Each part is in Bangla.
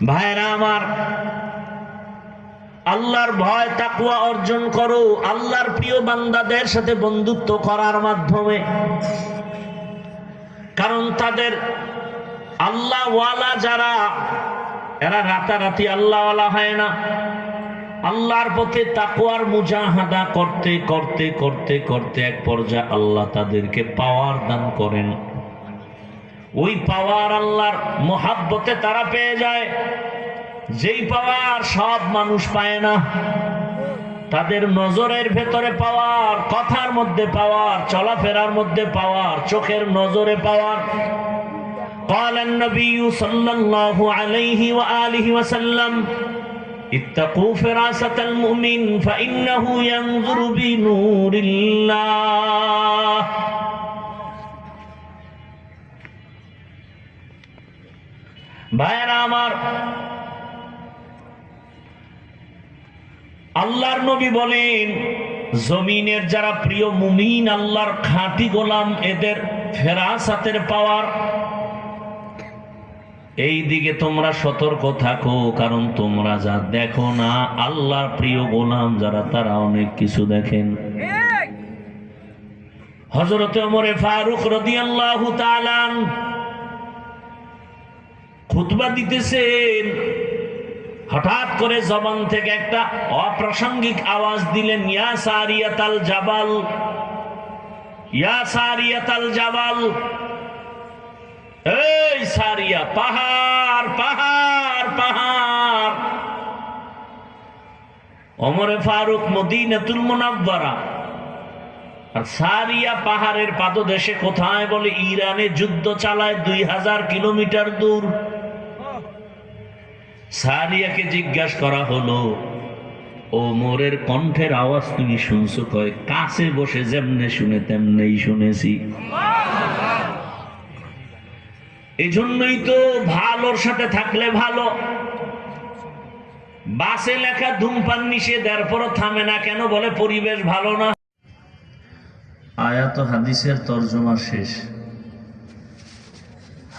ভাইরা আমার, আল্লাহর ভয় তাকওয়া অর্জন করো আল্লাহর প্রিয় বান্দাদের সাথে বন্ধুত্ব করার মাধ্যমে। কারণ তাদের আল্লাহ ওয়ালা যারা, এরা রাতারাতি আল্লাহ ওয়ালা হয় না। আল্লাহর পথে তাকওয়ার মুজাহাদা করতে করতে করতে করতে এক পর্যায়ে আল্লাহ তাদেরকে পাওয়ার দান করেন। ওই পাওয়ার আল্লাহর মোহাব্বতে তারা পেয়ে যায়, যেই পাওয়ার সব মানুষ পায় না। তাদের নজরের ভেতরে পাওয়ার, কথার মধ্যে পাওয়ার, চলাফেরার মধ্যে পাওয়ার, চোখের নজরে পাওয়ার। قال النبي صلى الله عليه وآله وسلم اتقوا فراسة المؤمن فإنه ينظر بنور الله। ভাইরা আমার, আল্লাহর নবী বলেন, জমিনের যারা প্রিয় মুমিন, আল্লাহর খাঁটি গোলাম, এদের ফেরাসাতের পাওয়ার। এই দিকে তোমরা সতর্ক থাকো, কারণ তোমরা যা দেখো না, আল্লাহর প্রিয় গোলাম যারা, তারা অনেক কিছু দেখেন। হযরত ওমরে ফারুক রাদিয়াল্লাহু তাআলা খুতবা দিতেছেন, হঠাৎ করে জবান থেকে একটা অপ্রাসঙ্গিক আওয়াজ দিলেন, ইয়া সারিয়াতাল জাবাল, ইয়া সারিয়াতাল জাবাল। এই সারিয়া, পাহাড় পাহাড় পাহাড়। ওমরে ফারুক মদিনাতুল মুনাওয়ারা, আর সারিয়া পাহাড়ের পাদদেশে কোথায়? বলে ইরানে যুদ্ধ চালায় 2000 কিলোমিটার দূর। সারিয়াকে জিজ্ঞাসা করা হলো, ওমরের কণ্ঠের আওয়াজ তুমি শুনছো? কয়, কাছে বসে যেমনে শুনে তেমনেই শুনেছি। এই জন্যই তো ভালোর সাথে থাকলে ভালো। বাসে লেখা ধূমপান নিষেধ, এরপরও থামে না কেন? বলে পরিবেশ ভালো না। আয়াত হাদিসের তর্জমা শেষ।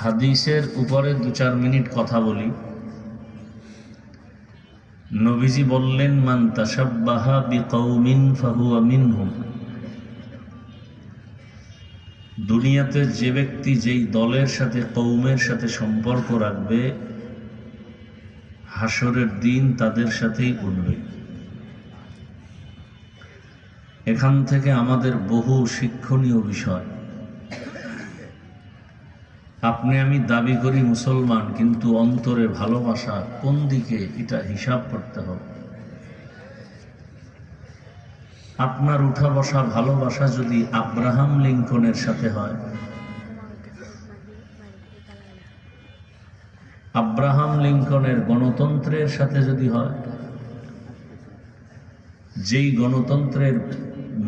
হাদিসের উপরে 2-4 মিনিট কথা বলি। নবীজি বললেন, মান তাশাব্বাহা বিকৌমিন ফাহুয়া মিনহুম। দুনিয়াতে যে ব্যক্তি যেই দলের সাথে, কৌমের সাথে সম্পর্ক রাখবে, হাসরের দিন তাদের সাথেই উঠবে। এখান থেকে আমাদের বহু শিক্ষণীয় বিষয়। আপনি আমি দাবি করি মুসলমান, কিন্তু অন্তরে ভালোবাসা কোন দিকে, এটা হিসাব করতে হবে। আপনার উঠা বসা ভালোবাসা যদি আব্রাহাম লিঙ্কনের সাথে হয়, আব্রাহাম লিঙ্কনের গণতন্ত্রের সাথে যদি হয়, যেই গণতন্ত্রের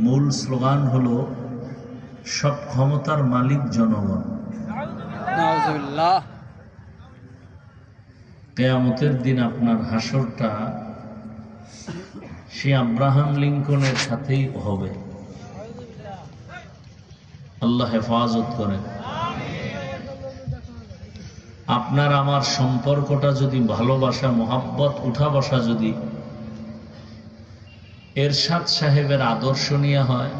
মূল স্লোগান হলো সব ক্ষমতার মালিক জনগণ, কিয়ামতের দিন আপনার হাসরটা সে আব্রাহাম লিঙ্কনের সাথেই হবে। আল্লাহ হেফাজত করেন। আপনার আমার সম্পর্কটা যদি ভালোবাসা, মোহাব্বত, উঠা বসা যদি এরশাদ সাহেবের আদর্শ নিয়ে হয়।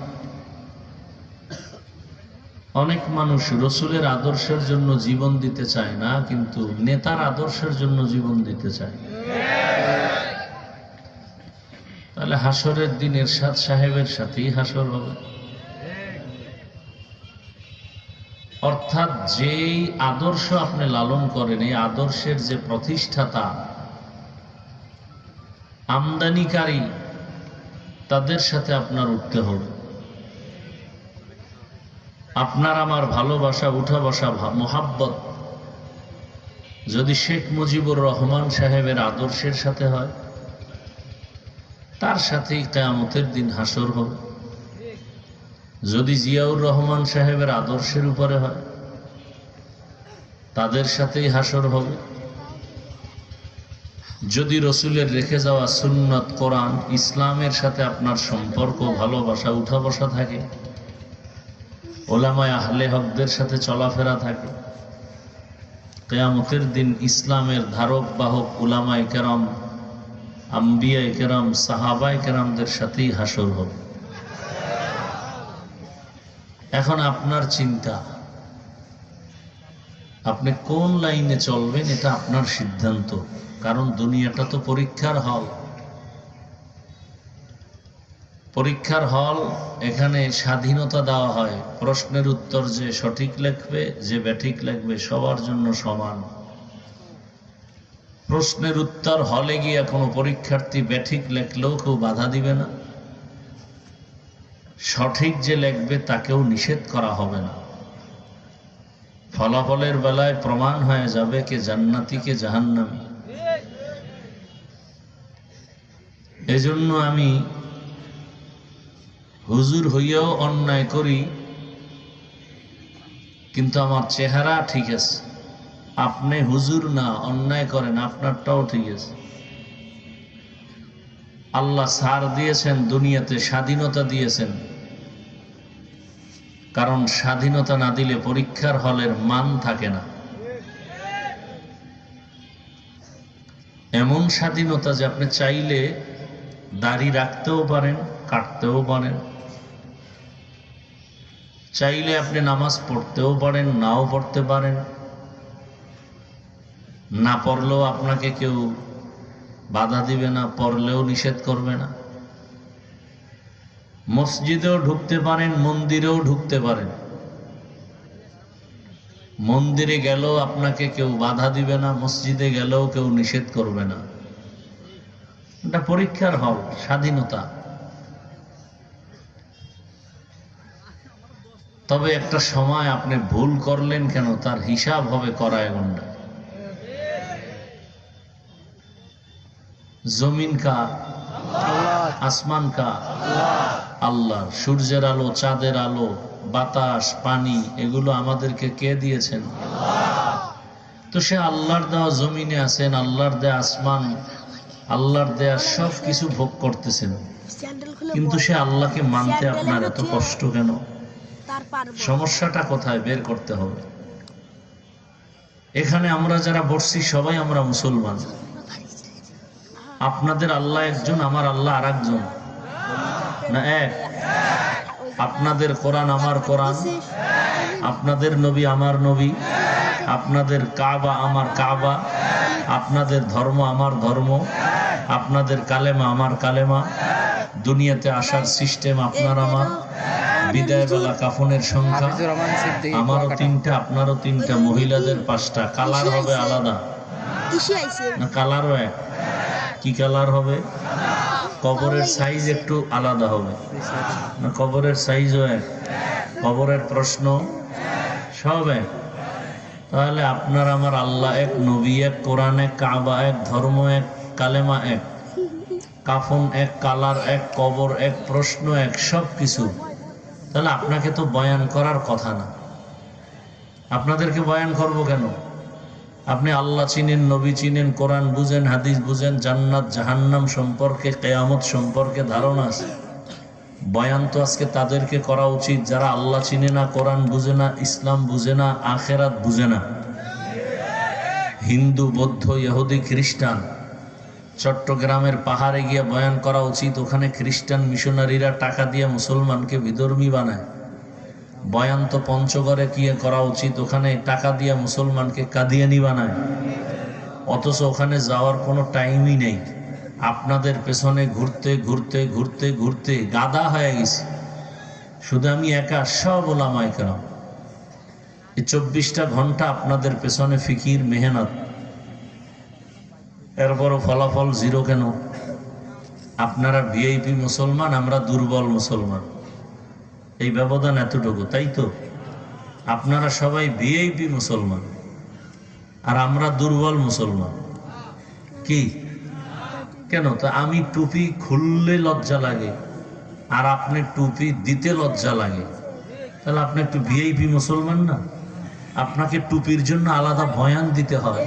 অনেক মানুষ রসুলের আদর্শের জন্য জীবন দিতে চায় না, কিন্তু নেতার আদর্শের জন্য জীবন দিতে চায়। তাহলে হাসরের দিন এরশাদ সাহেবের সাথেই হাসর হবে। অর্থাৎ যেই আদর্শ আপনি লালন করেন, এই আদর্শের যে প্রতিষ্ঠাতা, আমদানিকারী, তাদের সাথে আপনার উঠতে হবে। আপনার আমার ভালোবাসা, উঠা বসা, মোহাব্বত যদি শেখ মুজিবুর রহমান সাহেবের আদর্শের সাথে হয়, তার সাথেই কিয়ামতের দিন হাসর হবে। যদি জিয়াউর রহমান সাহেবের আদর্শের উপরে হয়, তাদের সাথেই হাসর হবে। যদি রসুলের রেখে যাওয়া সুন্নাত, কোরআন, ইসলামের সাথে আপনার সম্পর্ক, ভালোবাসা, উঠা বসা থাকে, ওলামায়ে আহলে হকদের সাথে চলাফেরা থাকে, কিয়ামতের দিন ইসলামের ধারক বাহক উলামায়ে কেরাম, আম্বিয়ায়ে কেরাম, সাহাবায়ে কেরামদের সাথেই হাসর হবে। এখন আপনার চিন্তা, আপনি কোন লাইনে চলবেন এটা আপনার সিদ্ধান্ত। কারণ দুনিয়াটা তো পরীক্ষার হল। পরীক্ষার হল, এখানে স্বাধীনতা দেওয়া হয়। প্রশ্নের উত্তর যে সঠিক লিখবে, যে ব্যাঠিক লিখবে, সবার জন্য সমান। প্রশ্নের উত্তর হলে গিয়ে কোনো পরীক্ষার্থী ব্যাঠিক লেখলেও কেউ বাধা দিবে না, সঠিক যে লিখবে তাকেও নিষেধ করা হবে না। ফলাফলের বেলায় প্রমাণ হয়ে যাবে কে জান্নাতি কে জাহান্নামী। এজন্য আমি হুজুর হইয়াও অন্যায় করি, কিন্তু আমার চেহারা ঠিক আছে। আপনি হুজুর না, অন্যায় করেন, আপনারটাও ঠিক আছে। আল্লাহ ছাড় দিয়েছেন, দুনিয়াতে স্বাধীনতা দিয়েছেন। কারণ স্বাধীনতা না দিলে পরীক্ষার হলের মান থাকে না। এমন স্বাধীনতা যে আপনি চাইলে দাড়ি রাখতেও পারেন, কাটতেও পারেন, চাইলে আপনি নামাজ পড়তেও পারেন, নাও পড়তে পারেন, না পড়লেও আপনাকে কেউ বাধা দিবে না, পড়লেও নিষেধ করবে না। মসজিদেও ঢুকতে পারেন, মন্দিরেও ঢুকতে পারেন। মন্দিরে গেলেও আপনাকে কেউ বাধা দিবে না, মসজিদে গেলেও কেউ নিষেধ করবে না। এটা পরীক্ষার হল, স্বাধীনতা। তবে একটা সময় আপনি ভুল করলেন কেন, তার হিসাব হবে করায় গন্ডা। জমিন কার? আসমান কার? আল্লাহর। সূর্যের আলো, চাঁদের আলো, বাতাস, পানি, এগুলো আমাদেরকে কে দিয়েছেন? তো সে আল্লাহর দেওয়া জমিনে আছেন, আল্লাহর দেয়া আসমান, আল্লাহর দেয়া সব কিছু ভোগ করতেছেন, কিন্তু সে আল্লাহকে মানতে আপনার এত কষ্ট কেন? সমস্যাটা কোথায় বের করতে হবে। এখানে আমরা যারা বসছি সবাই আমরা মুসলমান। আপনাদের আল্লাহ একজন, আমার আল্লাহ আর একজন না? এক। আপনাদের কোরআন আমার কোরআন, আপনাদের নবী আমার নবী, আপনাদের কাবা আমার কাবা, আপনাদের ধর্ম আমার ধর্ম, আপনাদের কালেমা আমার কালেমা, দুনিয়াতে আসার সিস্টেম আপনার আমার, বিদায় বেলা কাফনের সংখ্যা আমারও 3টা, আপনারও 3টা, মহিলাদের 5টা। কালার হবে আলাদা না? কালারও এক। কি কালার হবে? কবরের সাইজ একটু আলাদা হবে না? কবরের সাইজও এক, কবরের প্রশ্ন সব এক। তাহলে আপনার আমার আল্লাহ এক, নবী এক, কোরআন এক, কাবা এক, ধর্ম এক, কালেমা এক, কাফন এক, কালার এক, কবর এক, প্রশ্ন এক, সব কিছু। তাহলে আপনাকে তো বয়ান করার কথা না। আপনাদেরকে বয়ান করব কেন? আপনি আল্লাহ চিনেন, নবী চিনেন, কোরআন বুঝেন, হাদিস বুঝেন, জান্নাত জাহান্নাম সম্পর্কে, কিয়ামত সম্পর্কে ধারণা আছে। বয়ান তো আজকে তাদেরকে করা উচিত যারা আল্লাহ চিনে না, কোরআন বুঝে না, ইসলাম বুঝে না, আখেরাত বুঝে না। হিন্দু, বৌদ্ধ, ইহুদি, খ্রিস্টান। চট্টগ্রামের পাহাড়ে গিয়ে বয়ান করা উচিত। ওখানে খ্রিস্টান মিশনারিরা টাকা দিয়ে মুসলমানকে বিধর্মী বানায়। বয়ান তো পঞ্চগড়ে গিয়ে করা উচিত। ওখানে টাকা দিয়ে মুসলমানকে কাদিয়ানি বানায়। অথচ ওখানে যাওয়ার কোনো টাইমই নেই। আপনাদের পেছনে ঘুরতে ঘুরতে ঘুরতে ঘুরতে গাদা হয়ে গেছে। শুধু আমি একা, সব ওলামায়ে কেরাম। এই 24টা ঘন্টা আপনাদের পেছনে ফিকির, মেহনত, এরপরও ফলাফল জিরো কেন? আপনারা ভিআইপি মুসলমান, আমরা দুর্বল মুসলমান, এই ব্যবধান এতটুকু, তাই তো? আপনারা সবাই ভিআইপি মুসলমান আর আমরা দুর্বল মুসলমান। কি কেন? তা আমি টুপি খুললে লজ্জা লাগে আর আপনি টুপি দিতে লজ্জা লাগে, তাহলে আপনি একটু ভিআইপি মুসলমান না? আপনাকে টুপির জন্য আলাদা বয়ান দিতে হয়।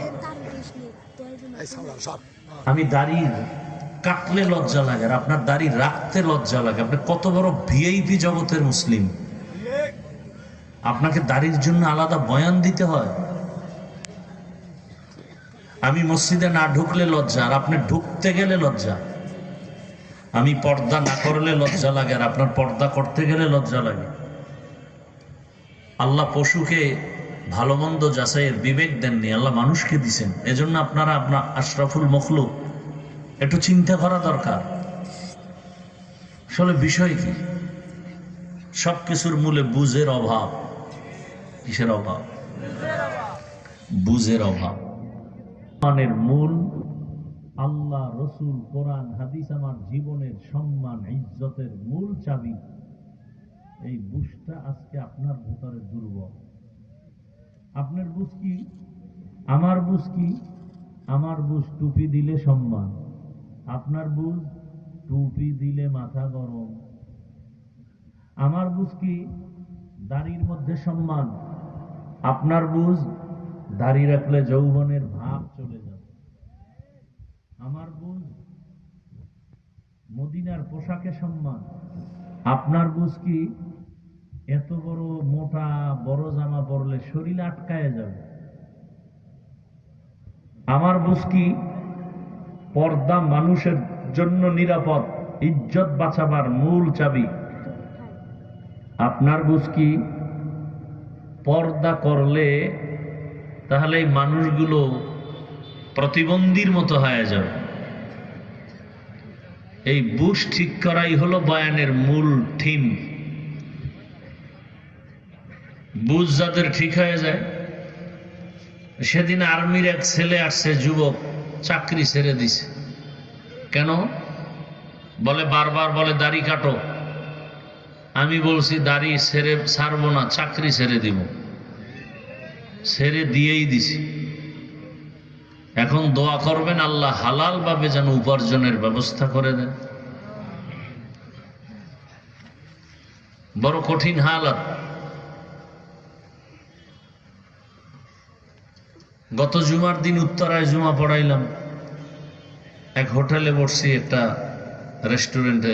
আমি দাড়ি কাটলে লজ্জা লাগে আর আপনার দাড়ি রাখতে লজ্জা লাগে। আপনি কত বড় ভিআইপি জগতের মুসলিম, আপনাকে দাড়ির জন্য আলাদা বয়ান দিতে হয়। আমি মসজিদে না ঢুকলে লজ্জা, আর আপনি ঢুকতে গেলে লজ্জা। আমি পর্দা না করলে লজ্জা লাগে, আর আপনার পর্দা করতে গেলে লজ্জা লাগে। আল্লাহ পশুকে ভালো মন্দ যাচাইয়ের বিবেক দেননি, আল্লাহ মানুষকে দিছেন। এজন্য আপনারা আপনার আশরাফুল মখলুক একটু চিন্তা করা দরকার। আসলে বিষয় কি? সবকিছুর মূলে বুঝের অভাব। কিসের অভাব? বুঝের অভাব। সম্মানের মূল আল্লাহ, রসুল, কোরআন, হাদিস আমার জীবনের সম্মান ইজ্জতের মূল চাবি। এই বুঝটা আজকে আপনার ভেতরে দুর্বল। আপনার বুঝ কি? আমার বুঝ কি? আমার বুঝ টুপি দিলে সম্মান, আপনার বুঝ টুপি দিলে মাথা গরম। আমার বুঝ কি? দাড়ির মধ্যে সম্মান, আপনার বুঝ দাড়ি রাখলে যৌবনের ভাব চলে যাবে। আমার বুঝ মদিনার পোশাকে সম্মান, আপনার বুঝ কি? এত বড় মোটা বড় জামা পরলে শরীর আটকায় যাবে। আমার বুঝ কি? পর্দা মানুষের জন্য নিরাপদ, ইজ্জত বাঁচাবার মূল চাবি। আপনার বুঝ কি? পর্দা করলে তাহলে এই মানুষগুলো প্রতিবন্ধীর মতো হয়ে যাবে। এই বুঝ ঠিক করাই হলো বয়ানের মূল থিম। বুঝ যাদের ঠিক হয়ে যায়, সেদিন আর্মির এক ছেলে আসছে, যুবক, চাকরি ছেড়ে দিছে। কেন? বলে বারবার বলে দাড়ি কাটো। আমি বলছি দাড়ি ছাড়বো না, চাকরি ছেড়ে দিব। ছেড়ে দিয়েই দিছি। এখন দোয়া করবেন আল্লাহ হালাল ভাবে যেন উপার্জনের ব্যবস্থা করে দেন। বড় কঠিন হালাত। গত জুমার দিন উত্তরায় জুমা পড়াইলাম। এক হোটেলে বসছি, একটা রেস্টুরেন্টে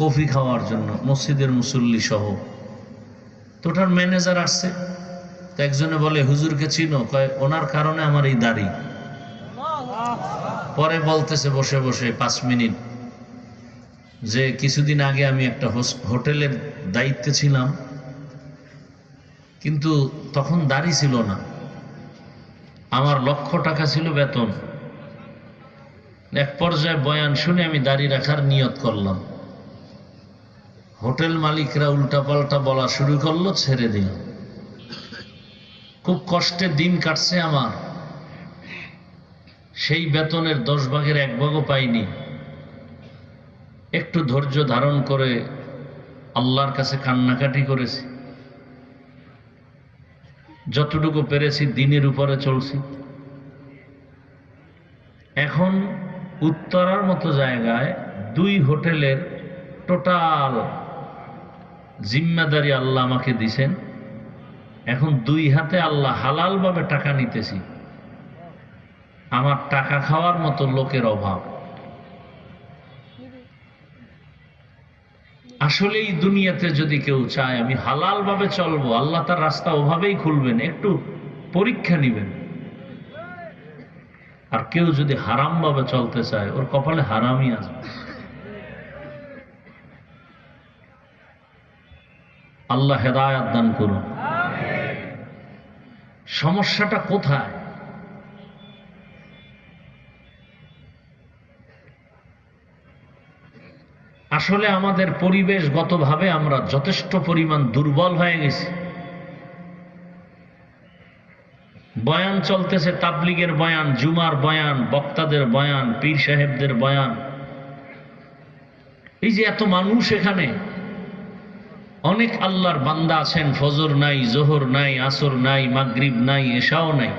কফি খাওয়ার জন্য, মসজিদের মুসল্লি সহ। তো ওটার ম্যানেজার আসছে। তো একজনে বলে, হুজুরকে চিনো? কয়, ওনার কারণে আমার এই দাড়ি। পরে বলতেছে বসে বসে 5 মিনিট, যে কিছুদিন আগে আমি একটা হোটেলের দায়িত্বে ছিলাম, কিন্তু তখন দাড়ি ছিল না। আমার 1,00,000 টাকা ছিল বেতন। এক পর্যায়ে বয়ান শুনে আমি দাড়ি রাখার নিয়ত করলাম। হোটেল মালিকরা উল্টাপাল্টা বলা শুরু করলো, ছেড়ে দিলাম। খুব কষ্টে দিন কাটছে আমার। সেই বেতনের 10 ভাগের 1 ভাগও পাইনি। একটু ধৈর্য ধারণ করে আল্লাহর কাছে কান্নাকাটি করেছি। যতটুকু পেরেছি দিনের উপরে চলছি। এখন উত্তরার মতো জায়গায় 2 হোটেলের টোটাল জিম্মাদারি আল্লাহ আমাকে দিছেন। এখন 2 হাতে আল্লাহ হালাল ভাবে টাকা নিতেছি। আমার টাকা খাওয়ার মতো লোকের অভাব। আসলে এই দুনিয়াতে যদি কেউ চায় আমি হালাল ভাবে চলবো, আল্লাহ তার রাস্তা ওভাবেই খুলবেন। একটু পরীক্ষা নিবেন। আর কেউ যদি হারাম ভাবে চলতে চায়, ওর কপালে হারামই আসবে। আল্লাহ হেদায়াত দান করুন। সমস্যাটা কোথায়? আসলে আমাদের পরিবেশগতভাবে আমরা যথেষ্ট পরিমাণ দুর্বল হয়ে গেছি। বয়ান চলতেছে, তাবলিগের বয়ান, জুমার বয়ান, বক্তাদের বয়ান, পীর সাহেবদের বয়ান। এই যে এত মানুষ এখানে, অনেক আল্লাহর বান্দা আছেন, ফজর নাই, জোহর নাই, আসর নাই, মাগরিব নাই, এশাও নাই।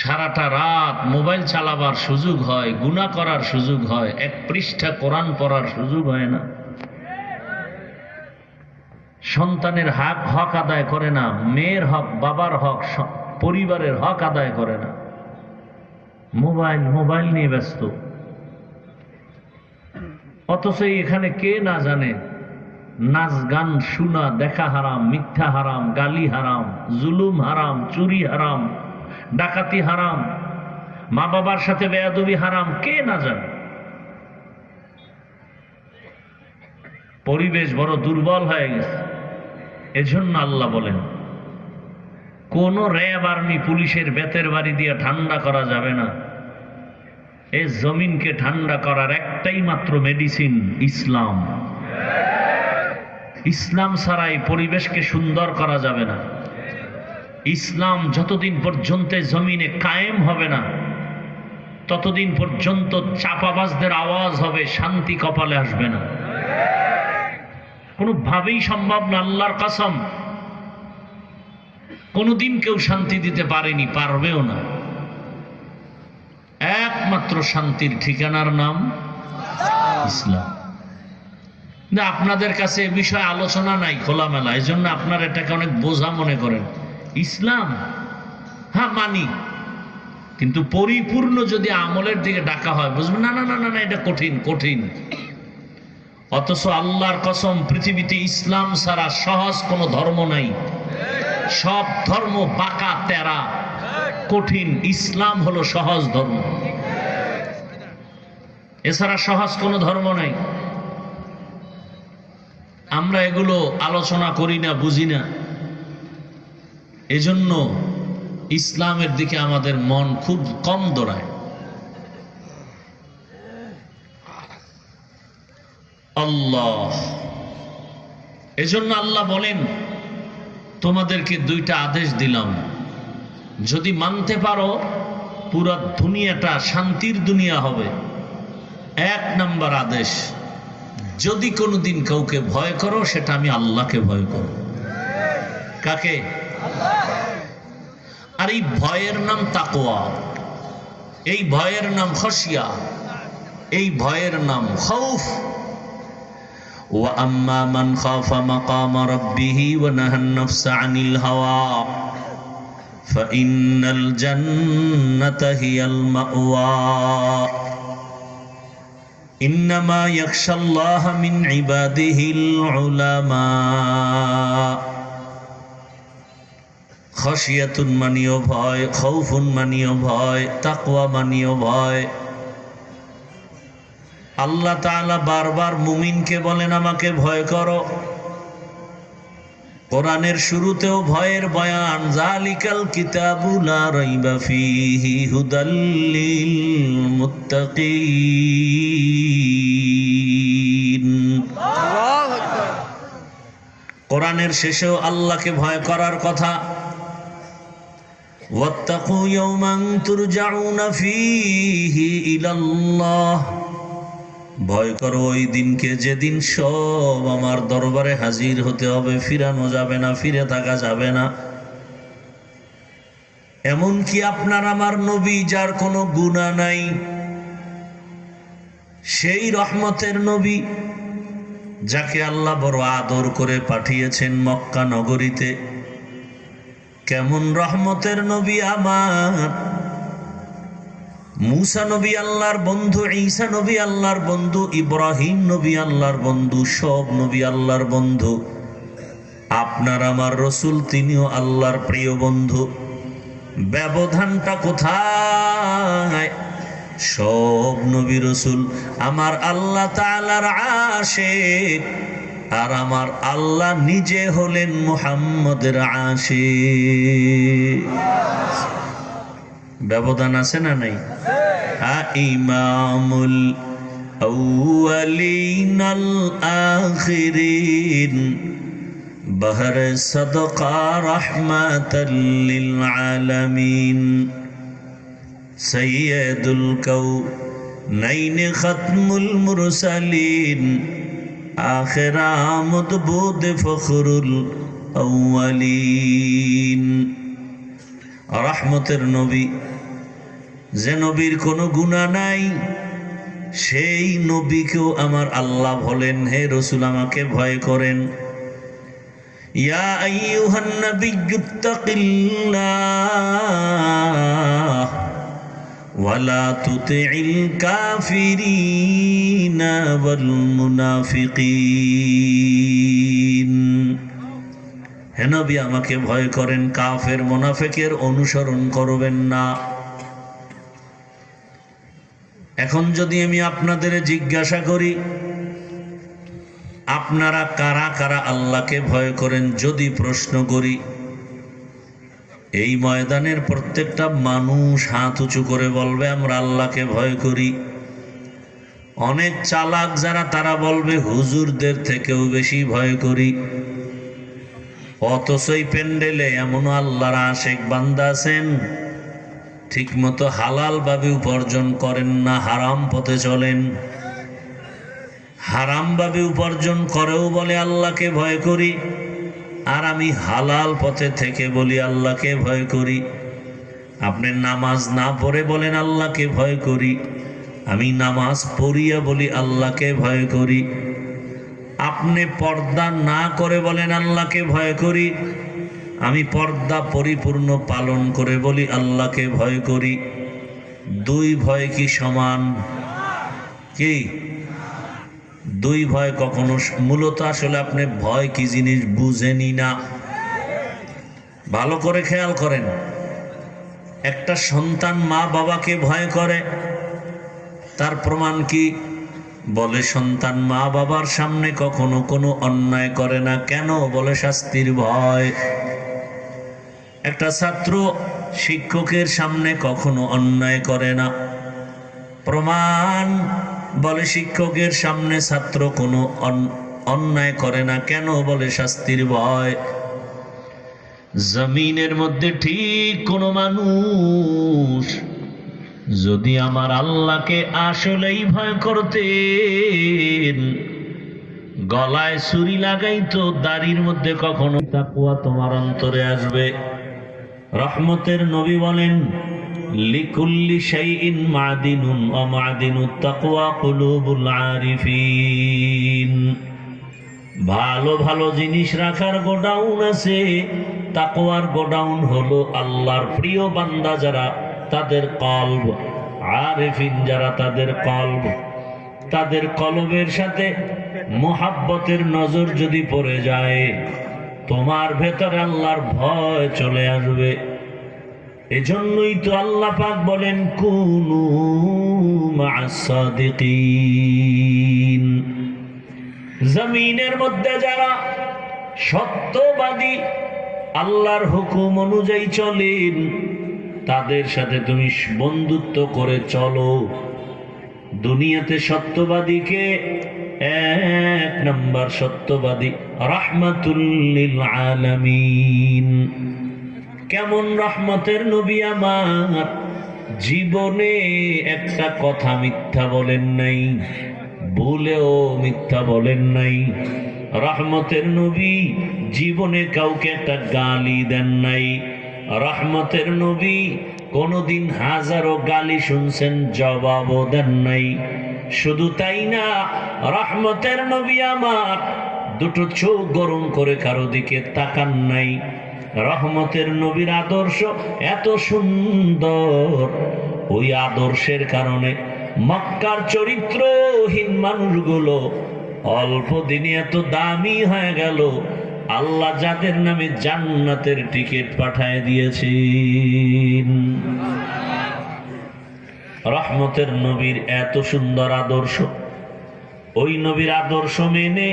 সারাটা রাত মোবাইল চালাবার সুযোগ হয়, গুনাহ করার সুযোগ হয়, 1 পৃষ্ঠা কোরআন পড়ার সুযোগ হয় না। সন্তানের হক আদায় করে না, মেয়ের হক, বাবার হক, পরিবারের হক আদায় করে না। মোবাইল নিয়ে ব্যস্ত। অথচ এখানে কে না জানে নাচ গান শোনা দেখা হারাম, মিথ্যা হারাম, গালি হারাম, জুলুম হারাম, চুরি হারাম, ডাকাতি হারাম। মা বাবার সাথে বেয়াদবি হারাম, কে না জানে। পরিবেশ বড় দুর্বল হয়ে গেছে। এজন্য আল্লাহ বলেন কোন র্যাব আর্মি পুলিশের বেতের বাড়ি দিয়ে ঠান্ডা করা যাবে না। এই জমিনকে ঠান্ডা করার একটাই মাত্র মেডিসিন, ইসলাম। ইসলাম ছাড়া এই পরিবেশকে সুন্দর করা যাবে না। ইসলাম যতদিন পর্যন্ত জমিনে কায়েম হবে না, ততদিন পর্যন্ত চাপাবাজদের আওয়াজ হবে, শান্তি কপালে আসবে না। কোনোভাবেই সম্ভব না। আল্লাহর কসম, কোনোদিন কেউ শান্তি দিতে পারেনি, পারবেও না। একমাত্র শান্তির ঠিকানার নাম ইসলাম। আপনাদের কাছে এ বিষয়ে আলোচনা নাই খোলামেলা, এই জন্য আপনারা এটাকে অনেক বোঝা মনে করেন। ইসলাম হ্যাঁ মানি, কিন্তু পরিপূর্ণ যদি আমলের দিকে ডাকা হয় বুঝবেন না, না না না না, এটা কঠিন কঠিন। অথচ আল্লাহর কসম, পৃথিবীতে ইসলাম ছাড়া সহজ কোনো ধর্ম নাই। সব ধর্ম বাঁকা তেরা কঠিন, ইসলাম হলো সহজ ধর্ম। এছাড়া সহজ কোনো ধর্ম নাই। আমরা এগুলো আলোচনা করি না, বুঝি না। এজন্য ইসলামের দিকে আমাদের মন খুব কম দৌড়ায়। আল্লাহ, এজন্য আল্লাহ বলেন তোমাদেরকে দুইটা আদেশ দিলাম, যদি মানতে পারো পুরো দুনিয়াটা শান্তির দুনিয়া হবে। এক নাম্বার আদেশ, যদি কোনোদিন কাউকে ভয় করো সেটা আমি আল্লাহকে ভয় করো। কাকে? আর এই ভয়ের নাম তাকওয়া, এই ভয়ের নাম খশিয়া, এই ভয়ের নাম খৌফ। ওয়া আম্মা মান খাফা মাকাম রাব্বিহি ওয়া নাহান নাফসা আনিল হাওয়া ফাইন্নাল জান্নাতা হিয়াল মাওয়া ইন্নামা ইয়াখশাল্লাহা মিন ইবাদিহিল উলামা। খশিয়াতুন মানিও ভয়, খৌফুন মানিও ভয়, তাকওয়া মানিও ভয়। আল্লাহ তাআলা বারবার মুমিনকে বলেন আমাকে ভয় করো। কোরআনের শুরুতেও ভয়ের বয়ান, যালিকাল কিতাবু লা রাইবা ফীহি হুদাল লিল মুত্তাকিন। কোরআনের শেষেও আল্লাহকে ভয় করার কথা। ওয়াত্তাকু ইয়াওমান তুরজাউনা ফীহি ইলাল্লাহ, ভয় করো ওই দিনকে যেদিন সব আমার দরবারে হাজির হতে হবে, ফিরানো যাবে না, ফিরে থাকা যাবে না। এমন কি আপনার আমার নবী যার কোনো গুনাহ নাই, সেই রহমতের নবী যাকে আল্লাহ বড় আদর করে পাঠিয়েছেন মক্কা নগরীতে, কেমন রহমতের নবী আমার। মুসা নবী আল্লাহর বন্ধু, ঈসা নবী আল্লাহর বন্ধু, ইব্রাহিম নবী আল্লাহর বন্ধু, সব নবী আল্লাহর বন্ধু। আপনার আমার রসুল, তিনিও আল্লাহর প্রিয় বন্ধু। ব্যবধানটা কোথায়? সব নবী রসুল আমার আল্লাহ তাআলার আশিক, আর আমার আল্লাহ নিজে হলেন মুহাম্মদের আশিক। ব্যবধান আছে না নাই? ইমামুল আউয়ালিন আল আখিরিন, বহর সাদকা রাহমাতাল লিল আলামিন, সাইয়্যিদুল কাউনাইন খাতমুল মুরসালিন, আখির আমদ বুদ ফখরুল আউয়ালিন। রহমতের নবী, যে নবীর কোনো গুনাহ নাই, সেই নবীকেও আমার আল্লাহ বলেন হে রাসূল আমাকে ভয় করেন। ইয়া আইয়ুহান নাবিয়্যুত্তাকিল্লাহ ওয়া লা তুতি'ল কাফিরিনা ওয়াল মুনাফিকিন। হে নবী আমাকে ভয় করেন, কাফের মুনাফিকের অনুসরণ করবেন না। এখন যদি আমি আপনাদের জিজ্ঞাসা করি, আপনারা কারা কারা আল্লাহকে ভয় করেন, যদি প্রশ্ন করি, এই ময়দানের প্রত্যেকটা মানুষ হাত উঁচু করে বলবে আমরা আল্লাহকে ভয় করি। অনেক চালাক যারা তারা বলবে হুজুরদের থেকেও বেশি ভয় করি। অথচ এই প্যান্ডেলে এমন আল্লাহর আশেক বান্দা আছেন ঠিক মতো হালাল ভাবে উপার্জন করেন না, হারাম পথে চলেন। হারাম ভাবে উপার্জন করেও বলে আল্লাহকে ভয় করি, আর আমি হালাল পথে থেকে বলি আল্লাহকে ভয় করি। আপনি নামাজ না পড়ে বলেন আল্লাহকে ভয় করি, আমি নামাজ পড়িয়া বলি আল্লাহকে ভয় করি। আপনি পর্দা না করে বলেন আল্লাহকে ভয় করি, আমি পর্দা পরিপূর্ণ পালন করে বলি আল্লাহকে ভয় করি। দুই ভয় কি সমান? কি দুই ভয় কখনো মূলত আসলে আপনি ভয় কি জিনিস বুঝেনি না। ভালো করে খেয়াল করেন, একটা সন্তান মা বাবাকে ভয় করে, তার প্রমাণ কি? বলে সন্তান মা বাবার সামনে কখনো কোনো অন্যায় করে না। কেন? বলে শাস্তির ভয়। একটা ছাত্র শিক্ষকের সামনে কখনো অন্যায় করে না। প্রমাণ? বলে শিক্ষকের সামনে ছাত্র কোনো অন্যায় করে না। কেন? বলে শাস্তির ভয়। জমিনের মধ্যে ঠিক কোনো মানুষ যদি আমার আল্লাহকে আসলেই ভয় করতেন, গলায় ছুরি লাগাইতো, দাড়ির মধ্যে কখনো তাকওয়া তোমার অন্তরে আসবে। রহমতের নবী বলেন, লিকুল্লি শাইইন মাদিনুন ওয়া মাদিনুত তাকওয়া কুলুবুল আরিফিন। ভালো ভালো জিনিস রাখার গোডাউন আছে, তাকওয়ার গোডাউন হলো আল্লাহর প্রিয় বান্দা যারা, তাদের কলব। আরিফিন যারা, তাদের কলব। তাদের কলবের সাথে মোহাব্বতের নজর যদি পড়ে যায়, তোমার ভেতরে আল্লাহর ভয় চলে আসবে। এজন্যই তো আল্লাহ পাক বলেন, কুনু মা'আস সাদিকিন। জমিনের মধ্যে যারা সত্যবাদী, আল্লাহর হুকুম অনুযায়ী চলেন, তাদের সাথে তুমি বন্ধুত্ব করে চলো। দুনিয়াতে সত্যবাদীকে এক নম্বর সত্যবাদী রাহমাতুল লিল আলামিন। কেমন রহমতের নবী আমার, জীবনে একটা কথা মিথ্যা বলেন নাই, ভুলেও মিথ্যা বলেন নাই। রহমতের নবী জীবনে কাউকে একটা গালি দেন নাই। রহমতের নবী কোনদিন হাজারো গালি শুনছেন, জবাবও দেন নাই। শুধু তাই না, রহমতের নবী আমার দুটো চোখ গরম করে কারো দিকে তাকান নাই। রহমতের নবীর আদর্শ এত সুন্দর, ওই আদর্শের কারণে মক্কার চরিত্রহীন মানুষগুলো অল্প দিনে এত দামি হয়ে গেল, আল্লাহ যাদের নামে জান্নাতের টিকিট পাঠায় দিয়েছেন। রহমতের নবীর এত সুন্দর আদর্শ, ওই নবীর আদর্শ মেনে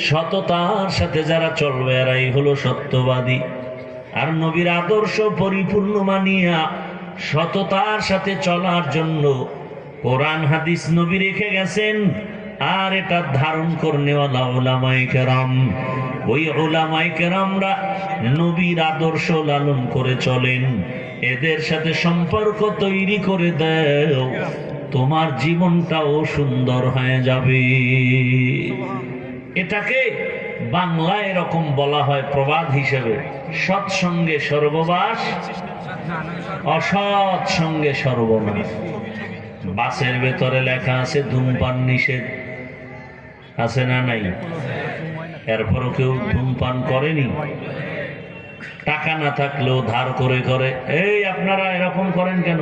সততার সাথে যারা চলবে এরাই হলো সত্যবাদী। আর নবীর আদর্শ পরিপূর্ণ মানিয়া সততার সাথে চলার জন্য কোরআন হাদিস নবী রেখে গেছেন, আর এটা ধারণ করনেওয়ালা উলামায়ে কেরাম। ওই উলামায়ে কেরামরা নবীর আদর্শ লালন করে চলেন। এদের সাথে সম্পর্ক তৈরি করে দাও, তোমার জীবনটাও সুন্দর হয়ে যাবে। এটাকে বাংলায় এরকম বলা হয় প্রবাদ হিসেবে, সৎসঙ্গে স্বর্গবাস, অসৎ সঙ্গে সর্বনাশ। বাসের ভেতরে লেখা আছে ধূমপান নিষেধ, আছে না নাই? এরপরও কেউ ধূমপান করেনি। টাকা না থাকলেও ধার করে করে। এই আপনারা এরকম করেন কেন?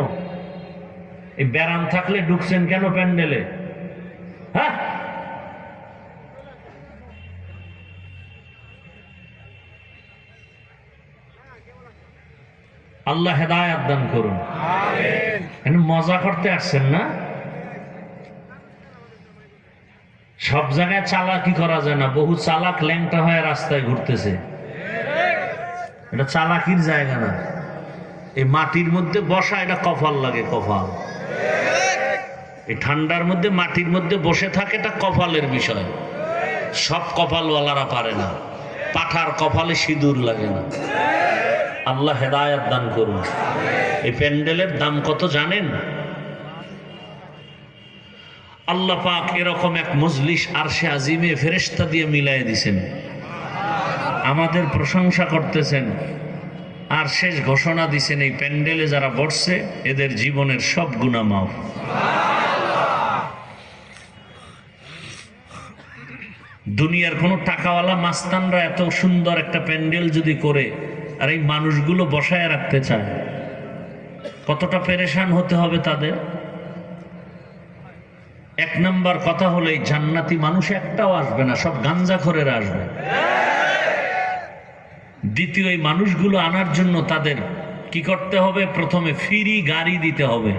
এই ব্যারাম থাকলে ঢুকছেন কেন প্যান্ডেলে? হ্যাঁ, আল্লাহ হেদায়েত দান করুন। আমিন। মজা করতে আসছেন না? সব জায়গায় চালাকি করা যায় না, বহু চালাক ল্যাংটা হয়ে রাস্তায় ঘুরতেছে, এটা চালাকির জায়গা না। এই মাটির মধ্যে বসা এটা কপাল লাগে, কপাল। এই ঠান্ডার মধ্যে মাটির মধ্যে বসে থাকে, এটা কপালের বিষয়। সব কপালওয়ালারা পারে না, পাঠার কপালে সিঁদুর লাগে না। আল্লাহ হেদায়াত দান করুন। এই প্যান্ডেলের দাম কত জানেন? আল্লাহ পাক এরকম এক মজলিস আরশে আজিমে ফেরেশতা দিয়ে মিলাই দিছেন, আমাদের প্রশংসা করতেছেন, আর শেষ ঘোষণা দিছেন এই প্যান্ডেলে যারা বসছে এদের জীবনের সব গুনাহ মাফ। দুনিয়ার কোন টাকাওয়ালা মাস্তানরা এত সুন্দর একটা প্যান্ডেল যদি করে আর এই মানুষগুলো বসায় রাখতে চায়, কতটা পেরেশান হতে হবে তাদের। এক নাম্বার কথা হলো এই জান্নাতি মানুষ একটাও আসবে না, সব গাঞ্জাখোরেরা আসবে। দ্বিতীয়, এই মানুষগুলো আনার জন্য তাদের কি করতে হবে? প্রথমে ফ্রি গাড়ি দিতে হবে।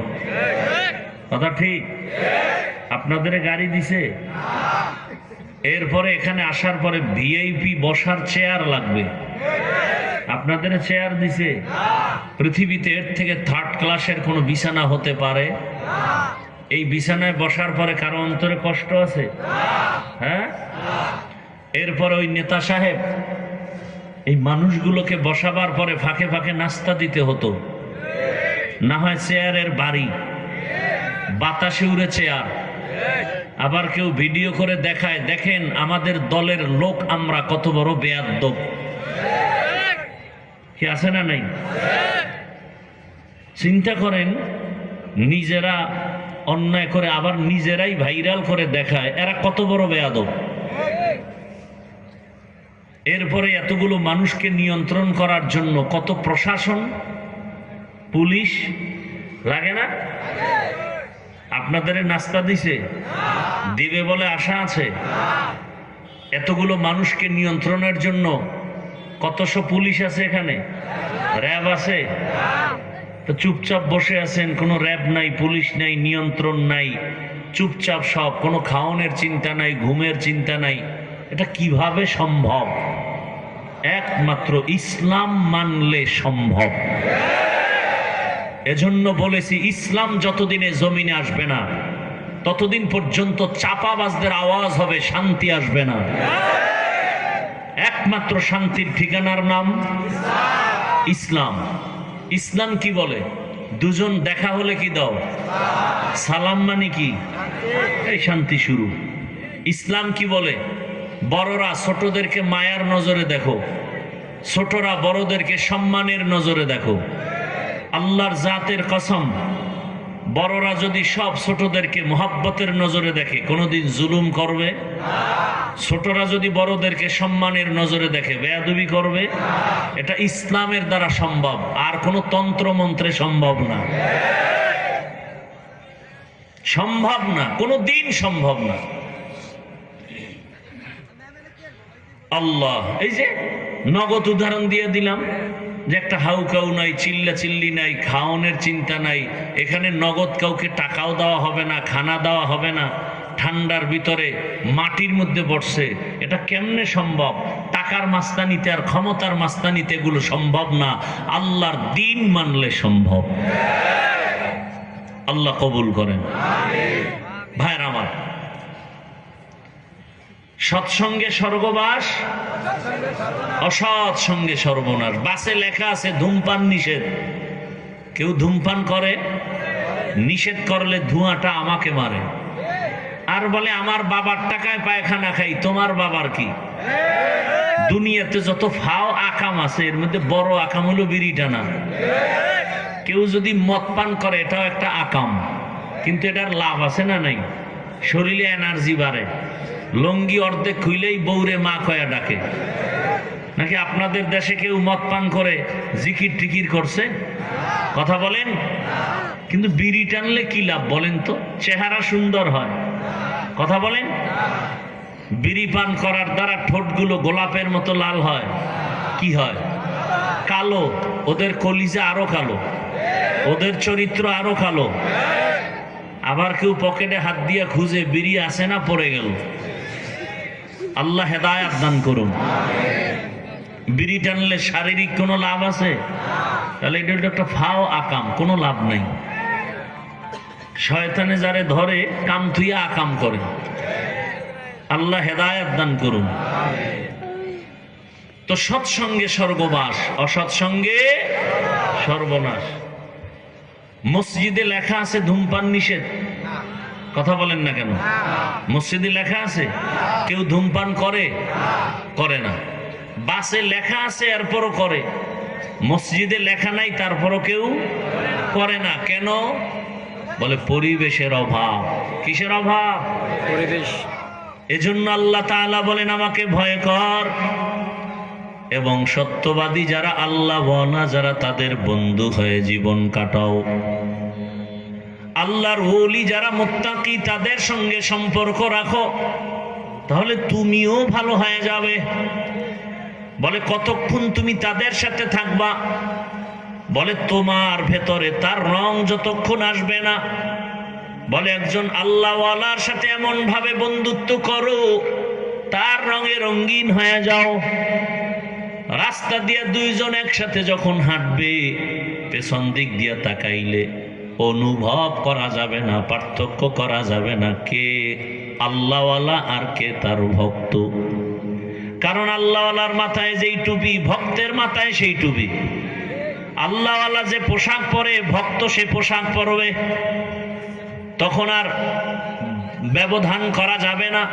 কথা ঠিক? আপনাদের গাড়ি দিছে? এরপরে এখানে আসার পরে ভিআইপি বসার চেয়ার লাগবে। আপনাদের চেয়ার দিছে? পৃথিবীতে এর থেকে থার্ড ক্লাসের কোনো বিছানা হতে পারে? এই বিছানায় বসার পরে কারো অন্তরে কষ্ট আছে? হ্যাঁ। এরপরে ওই নেতা সাহেব এই মানুষগুলোকে বসাবার পরে ফাঁকে ফাঁকে নাস্তা দিতে হতো, না হয় চেয়ারের বাড়ি, বাতাসে উড়ে চেয়ার। আবার কেউ ভিডিও করে দেখায়, দেখেন আমাদের দলের লোক আমরা কত বড় বেয়াদ্দব। কি আছে না নাই? চিন্তা করেন, নিজেরা অন্যায় করে আবার নিজেরাই ভাইরাল করে দেখায়, এরা কত বড় বেয়াদব। এরপরে এতগুলো মানুষকে নিয়ন্ত্রণ করার জন্য কত প্রশাসন, পুলিশ লাগে না? আপনাদের নাস্তা দিছে? দিবে বলে আশা আছে? এতগুলো মানুষকে নিয়ন্ত্রণের জন্য কতশো পুলিশ আছে এখানে, র্যাব আছে। তো চুপচাপ বসে আছেন, কোনো র্যাব নাই, পুলিশ নাই, নিয়ন্ত্রণ নাই, চুপচাপ সব, কোনো খাওয়ানোর চিন্তা নাই, ঘুমের চিন্তা নাই। এটা কিভাবে সম্ভব? একমাত্র ইসলাম মানলে সম্ভব। এজন্য বলেছি, ইসলাম যতদিনে জমিনে আসবে না ততদিন পর্যন্ত চাপাবাজদের আওয়াজ হবে, শান্তি আসবে না। একমাত্র শান্তির ঠিকানার নাম ইসলাম। ইসলাম কি বলে? দুজন দেখা হলে কি দাও? সালাম। মানে কি? এই শান্তি শুরু। ইসলাম কি বলে? বড়রা ছোটদেরকে মায়ার নজরে দেখো, ছোটরা বড়দেরকে সম্মানের নজরে দেখো। আল্লাহর জাতের কসম, বড়রা যদি সব ছোটদেরকে মোহাব্বতের নজরে দেখে কোনোদিন জুলুম করবে? ছোটরা যদি বড়দেরকে সম্মানের নজরে দেখে বেয়াদবি করবে? এটা ইসলামের দ্বারা সম্ভব, আর কোনো তন্ত্র মন্ত্রে সম্ভব না। সম্ভব না, কোনো দিন সম্ভব না। আল্লাহ এই যে নগদ উদাহরণ দিয়ে দিলাম, যে একটা হাউকাউ নাই, চিল্লা চিল্লি নাই, খাওয়ানোর চিন্তা নাই, এখানে নগদ কাউকে টাকাও দেওয়া হবে না, খানা দেওয়া হবে না, ঠান্ডার ভিতরে মাটির মধ্যে বসছে। এটা কেমনে সম্ভব? টাকার মাস্তানিতে আর ক্ষমতার মাস্তানিতে এগুলো সম্ভব না, আল্লাহর দিন মানলে সম্ভব। আল্লাহ কবুল করেন। ভাইরা আমার, সৎসঙ্গে স্বর্গবাস, অসৎ সঙ্গে সর্বনাশ। বাসে লেখা আছে ধূমপান নিষেধ। কেউ ধূমপান করে, নিষেধ করলে ধোঁয়াটা আমাকে মারে, আর বলে আমার বাবার টাকায় পায়খানা খাই। তোমার বাবার কি? দুনিয়াতে যত ফাও আকাম আছে এর মধ্যে বড় আকাম হলো বিড়ি টানা। কেউ যদি মদ পান করে এটাও একটা আকাম, কিন্তু এটার লাভ আছে না নাই? শরীরে এনার্জি বাড়ে। লঙ্গি অর্ধেক খুইলেই বউরে মা কয়া ডাকে। নাকি আপনাদের দেশে কেউ মদ পান করে জিকির টিকির করছে? কথা বলেন। কিন্তু বিড়ি টানলে কি লাভ বলেন তো? চেহারা সুন্দর হয়। কথা বলেন। বিড়ি পান করার দ্বারা ঠোঁটগুলো গোলাপের মতো লাল হয়। কি হয়? কালো। ওদের কলিজা আরো কালো, ওদের চরিত্র আরো কালো। আবার কেউ পকেটে হাত দিয়া খুঁজে বিড়ি আসে না, পড়ে গেল। আল্লাহ হেদায়েত দান করুন। বিড়ি টানলে শারীরিক কোনো লাভ আছে? তাহলে এটা হলো একটা ফাও আকাম, কোনো লাভ নাই। শয়তানে যারে ধরে কাম থুইয়া আকাম করে। আল্লাহ হেদায়েত দান করুন। তো সৎসঙ্গে স্বর্গবাস, অসৎসঙ্গে সর্বনাশ। মসজিদে লেখা আছে ধূমপান নিষেধ, কথা বলেন না কেন? মসজিদে লেখা আছে, কেউ ধূমপান করে? করে না। বাসে লেখা আছে এরপরও করে। মসজিদে লেখা নাই তারপরও কেউ করে না। কেন? বলে পরিবেশের অভাব। কিসের অভাব? পরিবেশ। এজন্য আল্লাহ তাআলা বলেন আমাকে ভয় কর, এবং সত্যবাদী যারা আল্লাহ ওয়ালা যারা তাদের বন্ধু হয়ে জীবন কাটাও। আল্লাহর ওলি যারা মুত্তাকি তাদের সঙ্গে সম্পর্ক রাখো, তাহলে তুমিও ভালো হয়ে যাবে। বলে কতক্ষণ তুমি তাদের সাথে থাকবা? বলে তোমার ভেতরে তার রং যতক্ষণ আসবে না। বলে একজন আল্লাহওয়ালার সাথে এমন ভাবে বন্ধুত্ব করো তার রঙে রঙিন হয়ে যাও। রাস্তা দিয়ে দুইজন একসাথে যখন হাঁটবে, পেছন দিক দিয়ে তাকাইলে অনুভব করা যাবে না, পার্থক্য করা যাবে না কে আল্লাহওয়ালা আর কে তার ভক্ত। কারণ আল্লাহওয়ালার মাথায় যেই টুপি, ভক্তের মাথায় সেই টুপি। আল্লাহওয়ালা যে পোশাক পরে, ভক্ত সে পোশাক পরবে। তখন আর ব্যবধান করা যাবে না।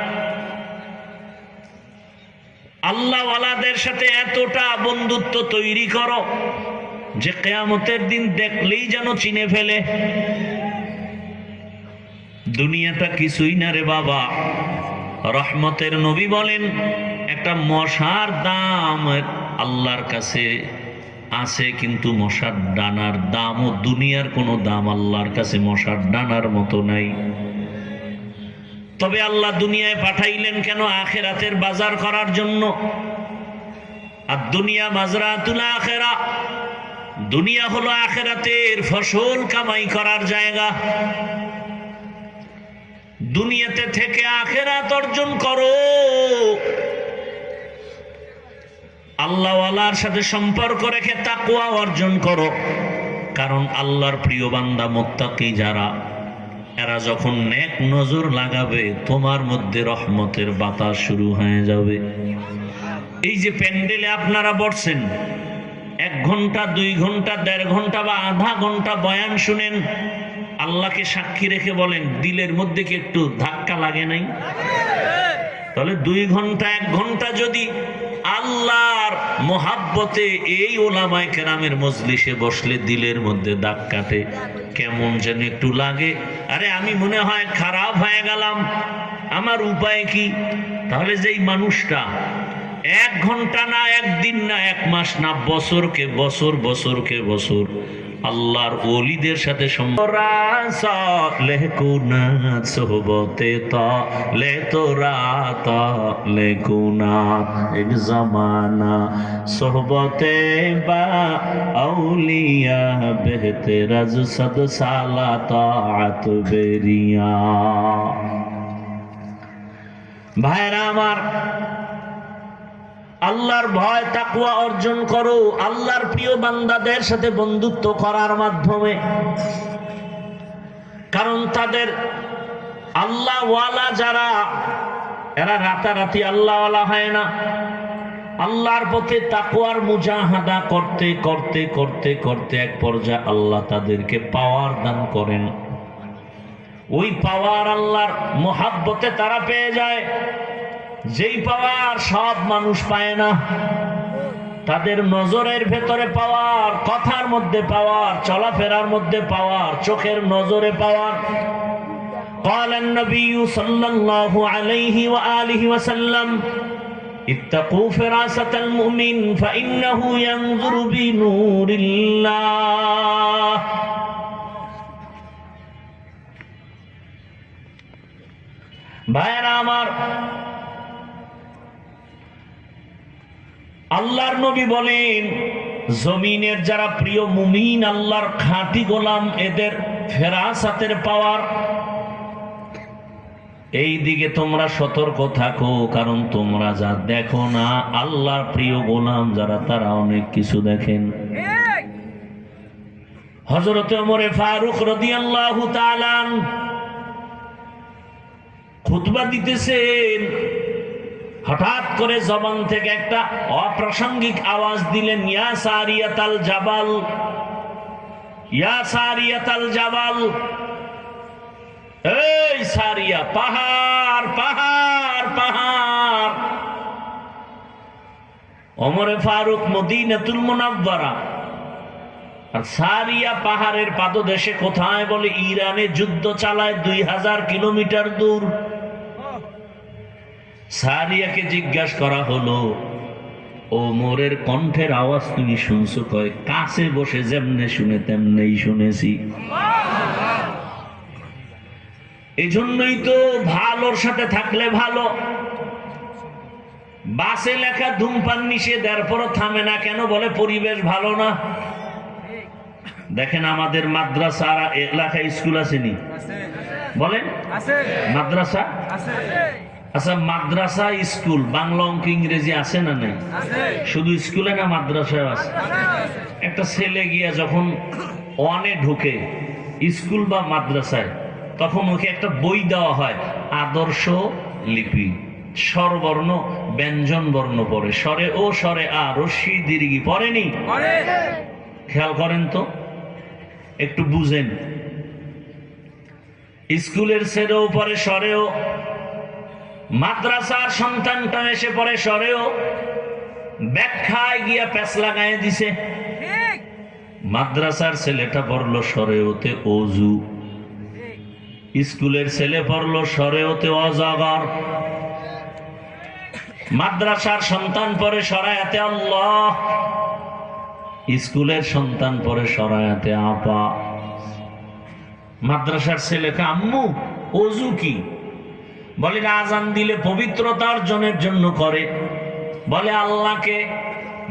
আল্লাহওয়ালাদের সাথে এতটা বন্ধুত্ব তৈরি করো যে কিয়ামতের দিন দেখলেই যেন চিনে ফেলে। দুনিয়াটা কিছুই না রে বাবা। রহমতের নবী বলেন একটা মশার দাম আল্লাহর কাছে আছে, কিন্তু মশার ডানার দামও দুনিয়ার কোনো দাম আল্লাহর কাছে মশার ডানার মতো নাই। তবে আল্লাহ দুনিয়ায় পাঠাইলেন কেন? আখিরাতের বাজার করার জন্য। আর দুনিয়া মাজরাতুল আখিরা, দুনিয়া হলো আখিরাতের ফসল কামাই করার জায়গা। দুনিয়াতে থেকে আখিরাত অর্জন করো। আল্লাহওয়ালার সাথে সম্পর্ক রেখে তাকওয়া অর্জন করো। কারণ আল্লাহর প্রিয় বান্দা মুত্তাকি যারা, এরা যখন নেক নজর লাগাবে তোমার মধ্যে রহমতের বাতাস শুরু হয়ে যাবে। এই যে প্যান্ডেলে আপনারা বসছেন, 1 ঘন্টা 2 ঘন্টা 1.5 ঘন্টা বা আধা ঘন্টা বয়ান শুনেন, আল্লাহকে সাক্ষী রেখে বলেন দিলের মধ্যে কি একটু ধাক্কা লাগে নাই? তাহলে 2 ঘন্টা 1 ঘন্টা যদি আল্লাহর মোহাব্বতে এই ওলামায়ে কেরামের মজলিসে বসলে দিলের মধ্যে দাগ কাটে, কেমন যেন একটু লাগে, আরে আমি মনে হয় খারাপ হয়ে গেলাম, আমার উপায় কি? তাহলে যেই মানুষটা 1 ঘন্টা না, 1 দিন না, 1 মাস না, বছরকে বছর, বছরকে বছর আল্লাহর ওলিদের সাথে এক জামানা সোহবতে বা আউলিয়া বেহতেরাজ সদ সালা তাআত বেরিয়া। ভাইরা আমার, আল্লাহর ভয় তাকওয়া অর্জন করো আল্লাহর প্রিয় বান্দাদের সাথে বন্ধুত্ব করার মাধ্যমে। কারণ তাদের আল্লাহওয়ালা যারা, এরা রাতারাতি আল্লাহওয়ালা হয় না। আল্লাহর পথে তাকওয়ার মুজাহাদা করতে করতে করতে করতে এক পর্যায়ে আল্লাহ তাদেরকে পাওয়ার দান করেন। ওই পাওয়ার আল্লাহর মোহাব্বতে তারা পেয়ে যায়, যেই পাওয়ার সব মানুষ পায় না। তাদের নজরের ভেতরে পাওয়ার, কথার মধ্যে পাওয়ার, চলাফেরার মধ্যে পাওয়ার, চোখের নজরে পাওয়ার। قال النبي صلى الله عليه وآله وسلم اتقوا فراسة المؤمن فإنه ينظر بنور الله। ভাইরা আমার, আল্লাহর নবী বলেন জমিনের যারা প্রিয় মুমিন, আল্লাহর খাঁটি গোলাম, এদের ফেরাসাতের পাওয়ার এই দিকে তোমরা সতর্ক থাকো, কারণ তোমরা যা দেখো না, আল্লাহর প্রিয় গোলাম যারা তারা অনেক কিছু দেখেন। হযরত ওমরে ফারুক রাদিয়াল্লাহু তাআলা খুতবা দিতেছেন, হঠাৎ করে জবান থেকে একটা অপ্রাসঙ্গিক আওয়াজ দিলেন, ইয়া সারিয়াতাল জাবাল, ইয়া সারিয়াতাল জাবাল, এই সারিয়া, পাহাড় পাহাড় পাহাড়। ওমরে ফারুক মদিনাতুল মুনাওয়ারা, আর সারিয়া পাহাড়ের পাদদেশে কোথায়? বলে ইরানে যুদ্ধ চালায় 2000 কিলোমিটার দূর। সারিয়াকে জিজ্ঞাসা করা হলো, ওমরের কণ্ঠের আওয়াজ তুমি শুনছো? কয়, কাছে বসে যেমনে শুনে তেমনেই শুনেছি। এই জন্যই তো ভালোর সাথে থাকলে ভালো। বাসে লেখা ধূমপান নিষেধ, এরপরও থামে না কেন? বলে পরিবেশ ভালো না। দেখেন আমাদের মাদ্রাসা এলাকায় স্কুল আসেনি, বলেন মাদ্রাসা? আচ্ছা, মাদ্রাসা স্কুল বাংলা অঙ্ক ইংরেজি আছে না নাই? শুধু স্কুলে না মাদ্রাসায় আছে? একটা ছেলে গিয়া যখন ওয়ানে ঢুকে স্কুল বা মাদ্রাসায়, তখন ওকে একটা বই দেওয়া হয়, আদর্শ লিপি, স্বরবর্ণ ব্যঞ্জন বর্ণ পড়ে, স্বরে ও স্বরে আ, রস্যি দীর্ঘি পড়েনি? খেয়াল করেন তো, একটু বুঝেন। স্কুলের ছেলেও পড়ে স্বরেও, মাদ্রাসার সন্তানটা এসে পড়ে স্বরেও, ব্যাখ্যায় গিয়া প্যাঁচ লাগায় দিছে। মাদ্রাসার ছেলেটা পড়লো স্বরেওতে অজু, স্কুলের ছেলে পড়লো স্বরেওতে অজাগর। মাদ্রাসার সন্তান পড়ে সরায়াতে আল্লাহ, স্কুলের সন্তান পড়ে সরায়াতে আপা। মাদ্রাসার ছেলেকে আম্মু অজু কি? বলে আজান দিলে পবিত্রতা অর্জনের জন্য করে। বলে আল্লাহকে?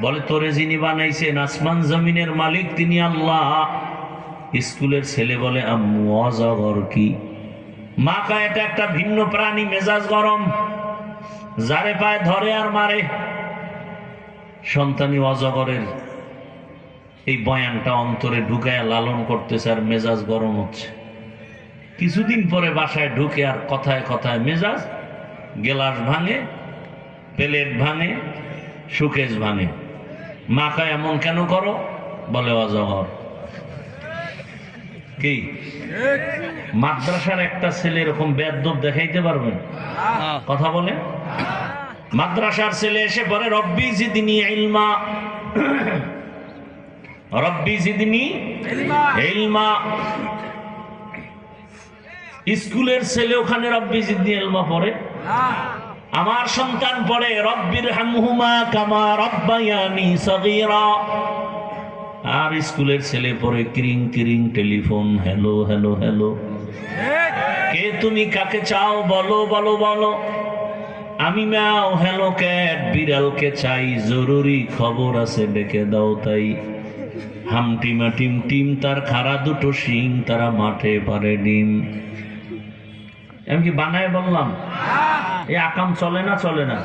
বলে তোরে যিনি বানাইছেন আসমান জমিনের মালিক তিনি আল্লাহ। স্কুলের ছেলে বলে আম্মু অজগর কি? মা কয় এটা একটা ভিন্ন প্রাণী, মেজাজ গরম, যারে পায় ধরে আর মারে। সন্তানি অজগরের এই বয়ানটা অন্তরে ঢুকায় লালন করতেছে, আর মেজাজ গরম হচ্ছে। কিছুদিন পরে বাসায় ঢুকে আর কথায় কথায় মেজাজ, গেলাস ভাঙে, প্লেট ভাঙে, সুকেশ ভাঙে। মা কয় এমন কেন করো? বলে অজগর কি? মাদ্রাসার একটা ছেলে এরকম বেয়াদব দেখাইতে পারবেন? কথা বলে। মাদ্রাসার ছেলে এসে পরে রব্বি জিদনি ইলমা, রব্বি জিদনি ইলমা। স্কুলের ছেলে ওখানে রব্বি জিদনি ইলমা পড়ে। আমার সন্তান পড়ে রব্বির হামহুমা কামা রব্বায়ানি সগীরা। আর স্কুলের ছেলে পড়ে কিরিং কিরিং টেলিফোন, হ্যালো হ্যালো হ্যালো। কে তুমি? কাকে চাও? বলো বলো বলো। আমি ম্যাও, হ্যালো ক্যাট, বিড়ালকে চাই, জরুরি খবর আছে ডেকে দাও তাই। হামটিমা টিম টিম, তার খাড়া দুটো শিং, তারা মাঠে পারে ডিম। আমি কি বানায় বললাম? এই আকাম চলে না? চলে না?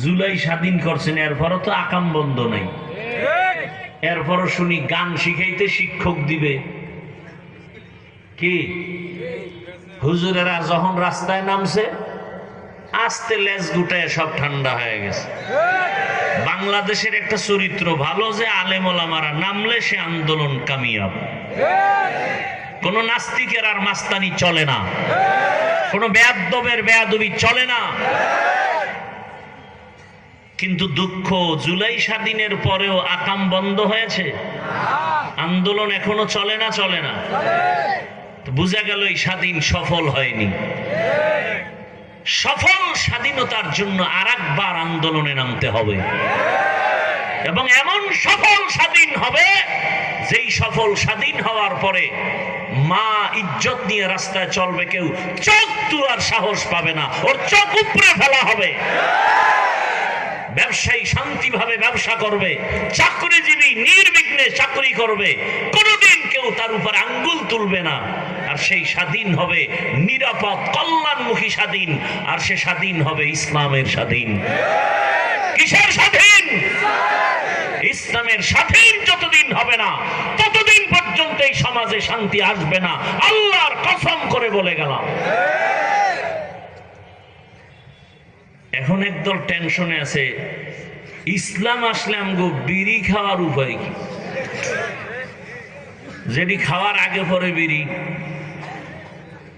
জুলাই স্বাধীন করছেন, এরপরও তো আকাম বন্ধ নাই। এরপরও শুনি গান শিখাইতে শিক্ষক দিবে কি? হুজুরেরা যখন রাস্তায় নামছে, আস্তে লেজ গুটায় সব ঠান্ডা হয়ে গেছে। বাংলাদেশের একটা চরিত্র ভালো যে আলেম ওলামারা নামলে সে আন্দোলন কামিয়াব। কোন নাস্তিকের আর মাস্তানি চলে না, কোন বেয়াদবের বেয়াদবি চলে না। কিন্তু দুঃখ, জুলাই স্বাধীনের পরেও আকাম বন্ধ হয়েছে, আন্দোলন এখনো চলে না? চলে না? বুঝা গেল এই স্বাধীন সফল হয়নি। সফল স্বাধীনতার জন্য আরেকবার আন্দোলনে নামতে হবে, এবং এমন সফল স্বাধীন হবে যেই সফল স্বাধীন হওয়ার পরে মা ইজ্জত নিয়ে রাস্তায় চলবে, কেউ চোখ তোলার সাহস পাবে না, ওর চোখ উপড়ে ফেলা হবে। ব্যবসায়ী শান্তিভাবে ব্যবসা করবে, চাকরিজীবী নির্বিঘ্নে চাকরি করবে, কোনোদিন কেউ তার উপর আঙ্গুল তুলবে না। আর সেই স্বাধীন হবে নিরাপদ কল্যাণমুখী স্বাধীন, আর সে স্বাধীন হবে ইসলামের স্বাধীন। কিসের স্বাধীন? ইসলামের স্বাধীন যতদিন হবে না ততদিন পর্যন্ত এই সমাজে শান্তি আসবে না, আল্লাহর কসম করে বলে গেলাম। এখন একদল টেনশনে আছে, ইসলাম আসলে আমগো বিড়ি খাওয়ার উপায় কি? যেটি খাওয়ার আগে পরে বিড়ি।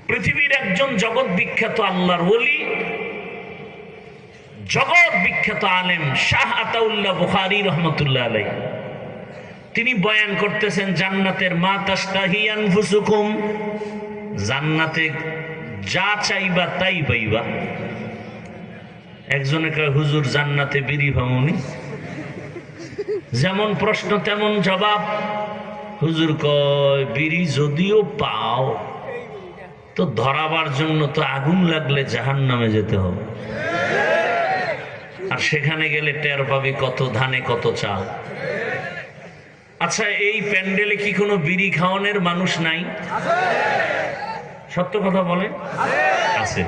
পৃথিবীর একজন জগৎ বিখ্যাত আল্লাহর ওলি, জগৎ বিখ্যাত আলেম শাহ আতাউল্লাহ বুখারী রহমতুল্লাহ আলাইহি, তিনি বয়ান করতেছেন জান্নাতের মা তাশতাহি আনফুসুকুম, জান্নাতে যা চাইবা তাই পাইবা। একজনে কয় হুজুর জান্নাতে বিড়ি ভাঙুনি? যেমন প্রশ্ন তেমন জবাব। হুজুর কয় বিড়ি যদিও পাও তো ধরাবার জন্য তো আগুন লাগলে জাহান্নামে যেতে হবে, আর সেখানে গেলে টের পাবি কত ধানে কত চাল। আচ্ছা, এই প্যান্ডেলে কি কোনো বিড়ি খাওয়ানোর মানুষ নাই? সত্য কথা বলে আছে।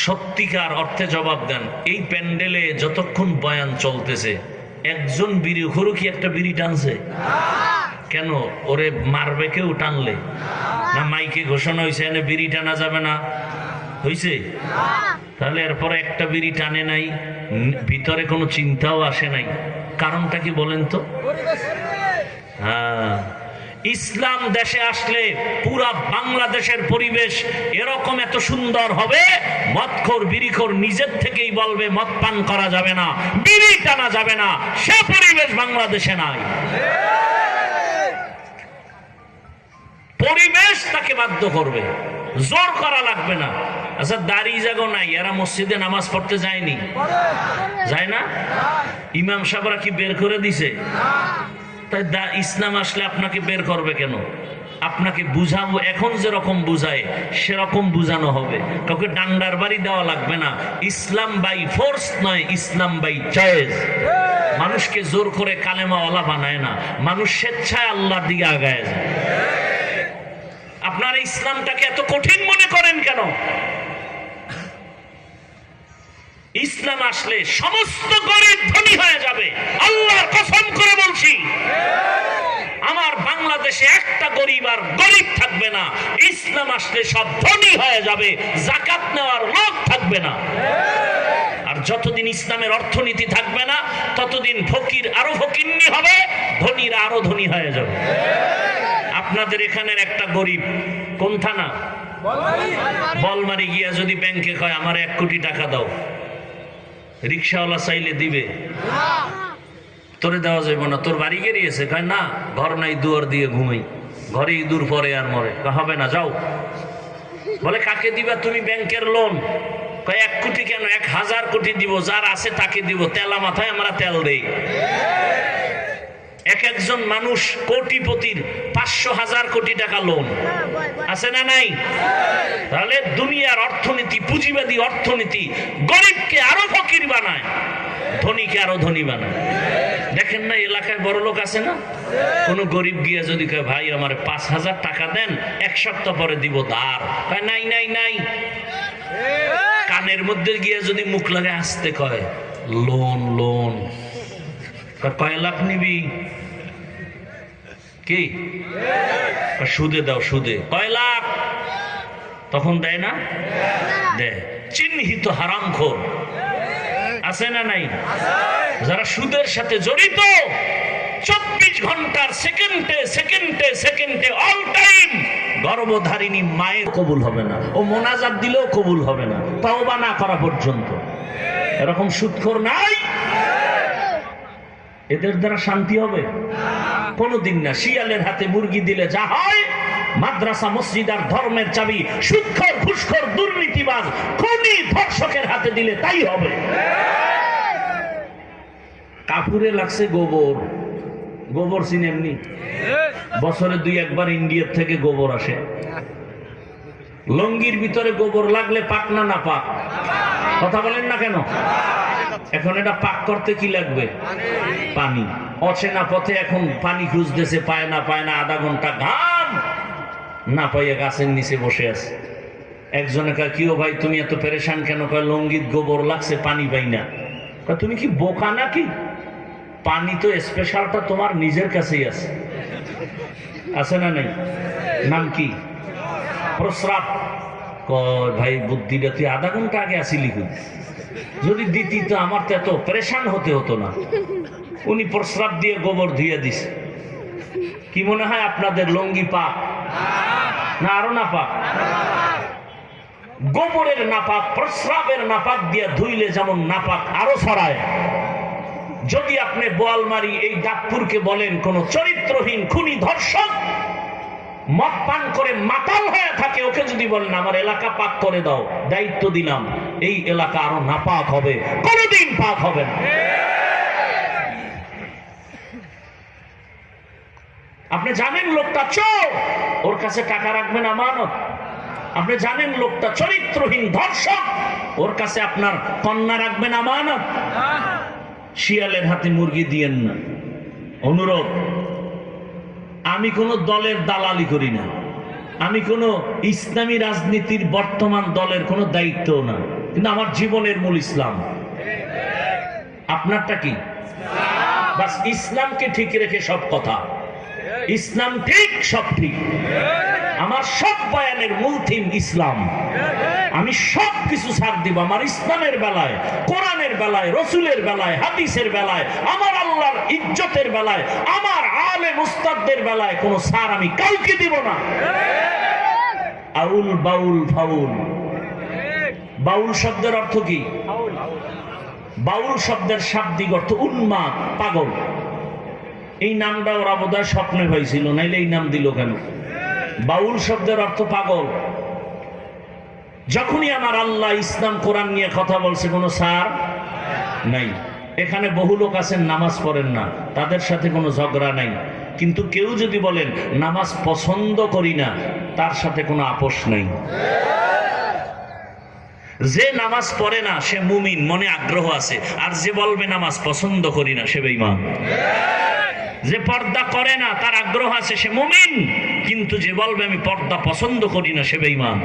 সত্যিকার অর্থে জবাব দেন, এই প্যান্ডেলে যতক্ষণ বয়ান চলতেছে একজন বিড়ি ঘুরু কি একটা বিড়ি টানছে? কেন? ওরে মারবে কেউ টানলে? না মাইকে ঘোষণা হয়েছে এনে বিড়ি টানা যাবে না? হয়েছে? তাহলে এরপরে একটা বিড়ি টানে নাই, ভিতরে কোনো চিন্তাও আসে নাই। কারণটা কি বলেন তো? হ্যাঁ, ইসলাম দেশে আসলে পুরা বাংলাদেশের পরিবেশ এরকম এত সুন্দর হবে, মদখোর বিড়িখোর নিজের থেকেই বলবে মদ পান করা যাবে না, বিড়ি টানা যাবে না। সে পরিবেশ বাংলাদেশে নাই। পরিবেশ তাকে বাধ্য করবে, জোর করা লাগবে না। আচ্ছা, দাড়ি জাগো নাই, এরা মসজিদে নামাজ পড়তে যায়নি? যায় না? ইমাম সাহেবরা কি বের করে দিছে? তাই ইসলাম আসলে আপনাকে বের করবে কেন? আপনাকে বুঝাবো, এখন যেরকম বুঝায় সেরকম বুঝানো হবে। কাউকে ডান্ডার বাড়ি দেওয়া লাগবে না। ইসলাম বাই ফোর্স নয়, ইসলাম বাই চয়েস। মানুষকে জোর করে কালেমাওয়ালা বানায় না, মানুষ স্বেচ্ছায় আল্লাহর দিকে আগায় যায়। আপনারা ইসলামটাকে এত কঠিন মনে করেন কেন? ইসলাম আসলে সমস্ত গরিব ধনী হয়ে যাবে, আল্লাহর কসম করে বলছি। আমার বাংলাদেশে একটা গরিব আর গরিব থাকবে না। ইসলাম আসলে সব ধনী হয়ে যাবে, যাকাত নেওয়ার লোক থাকবে না। আর যতদিন ইসলামের অর্থনীতি থাকবে না ততদিন ফকির আরো ফকিন্নি হবে, ধনীরা আরো ধনী হয়ে যাবে। আপনাদের এখানের একটা গরিব কোন থানা? বলমারি গিয়া যদি ব্যাংকে কয় আমার 1 কোটি টাকা দাও, রিক্সাওয়ালা চাইলে দিবে? তোরে দেওয়া যাবে না, তোর বাড়ি গেরিয়েছে। কয় না, ঘর নাই, দুয়ার দিয়ে ঘুমাই, ঘরে ইঁদুর পরে আর মরে। হবে না, যাও। বলে কাকে দিবা তুমি ব্যাংকের লোন? কয় 1 কোটি কেন, 1000 কোটি দিব, যার আছে তাকে দিব, তেলা মাথায় আমরা তেল দেই। এক একজন মানুষ কোটিপতির 500,000 কোটি টাকা লোন আছে না নাই? তাহলে দুনিয়ার অর্থনীতি, পুঁজিবাদী অর্থনীতি গরিবকে আরো ফকির বানায়, ধনীকে আরো ধনী বানায়। দেখেন না, এলাকায় বড় লোক আছে না? কোন গরিব গিয়া যদি কয় ভাই আমার 5,000 টাকা দেন, 1 সপ্তাহ পরে দিব ধার, কয় নাই নাই নাই। কানের মধ্যে গিয়া যদি মুখ লাগায় আসতে কয় লোন লোন, কয় লাখ নিবি? কি সুদে দাও, সুদে। কয় লাখ? তখন দেয় না? দেয়। চিহ্নিত হারামখোর আছে না নাই? যারা সুদের সাথে জড়িত, 24 ঘন্টার সেকেন্ডে সেকেন্ডে সেকেন্ডে অল টাইম গর্ভধারিণী মায়ের কবুল হবে না, ও মোনাজাত দিলেও কবুল হবে না তওবা না করা পর্যন্ত। এরকম সুদখোর নাই, এদের দ্বারা শান্তি হবে কোনদিন না। শিয়ালের হাতে মুরগি দিলে যা হয়, মাদ্রাসা মসজিদ আর ধর্মের চাবি সুদখোর ঘুষখোর দুর্নীতিবাজ খুনি ধর্ষকের হাতে দিলে তাই হবে। কাপুরে লাগছে গোবর, গোবর চিনেন এমনি? বছরে 2-1 বার ইন্ডিয়ার থেকে গোবর আসে। লঙ্গির ভিতরে গোবর লাগলে পাক না না পাক? কথা বলেন না কেন? এখন এটা পাক করতে কি লাগবে? পানি। অচেনা পথে এখন পানি খুঁজতেছে, পায় না আধা ঘন্টা ঘাম না পাইয়া গাছের নিচে বসে আছে। একজনে কয়, কিও ভাই তুমি এত পেরেশান কেন? কয় লঙ্গিত গোবর লাগছে, পানি পাই না। কয় তুমি কি বোকা নাকি? পানি তো স্পেশালটা তোমার নিজের কাছেই আছে, আছে না নাই? নাম কি? প্রস্রাব। কয় ভাই বুদ্ধিটা তুই আধা ঘন্টা আগে আসিলি, যদি দিতি তো আমার তো এত পরেশান হতে হতো না। উনি প্রস্রাব দিয়ে গোবর ধুয়ে দিছে। কি মনে হয় আপনাদের লঙ্গি পাক না আরো না পাক? গোবরের নাপাক, প্রস্রাবের নাপাক দিয়ে ধুইলে যেমন নাপাক আরো ছড়ায়। যদি আপনি বোয়ালমারি এই দাঁতপুরকে বলেন কোন চরিত্রহীন খুনি ধর্ষক মদ পান করে মাতাল হয়ে থাকে, ওকে যদি বলেন আমার এলাকা পাক করে দাও, দায়িত্ব দিলাম, এই এলাকা আরো নাপাক হবে, কোনদিন পাক হবে না। আপনি জানেন লোকটা চোর, ওর কাছে টাকা রাখবেন আমানত। আপনি জানেন লোকটা চরিত্রহীন ধর্ষক, ওর কাছে আপনার কন্যা রাখবেন আমানত। শিয়ালের হাতে মুরগি দিয়েন না। অনুরোধ, আমি কোন দলের দালালি করি না, আমি কোন ইসলামী রাজনীতির বর্তমান দলের কোন দায়িত্ব না, কিন্তু আমার জীবনের মূল ইসলাম। আপনারটা কি? বাস ইসলামকে ঠিক রেখে সব কথা। ইসলাম ঠিক, সব ঠিক। আমার সব বয়ানের মূল থিম ইসলাম। আমি সব কিছু ছাড় দিব আমার ইসলামের বেলায়, কোরআনের বেলায়, রসুলের বেলায়, হাদিসের বেলায়, আমার আল্লাহর ইজ্জতের বেলায়, আমার আলেম উস্তাদদের বেলায় কোনো ছাড় আমি কাউকে দিব না। আউল বাউল ফাউল। বাউল শব্দের অর্থ কি? বাউল শব্দের শাব্দিক অর্থ উন্মাদ, পাগল। এই নামটা ওরা বোধহয় স্বপ্নে হয়েছিল, নাইলে এই নাম দিল কেন? বাউল শব্দের অর্থ পাগল। যখনই আমার আল্লাহ ইসলাম কোরআন নিয়ে কথা বলছে কোনো সার নাই। এখানে বহু লোক আছেন নামাজ পড়েন না, তাদের সাথে কোনো ঝগড়া নাই, কিন্তু কেউ যদি বলেন নামাজ পছন্দ করি না, তার সাথে কোনো আপোষ নাই। যে নামাজ পড়ে না সে মুমিন, মনে আগ্রহ আছে, আর যে বলবে নামাজ পছন্দ করি না সে বেঈমান। যে পর্দা করে না তার আগ্রহ আছে, সে মুমিন, কিন্তু যে বলবে আমি পর্দা পছন্দ করি না সে বেঈমান।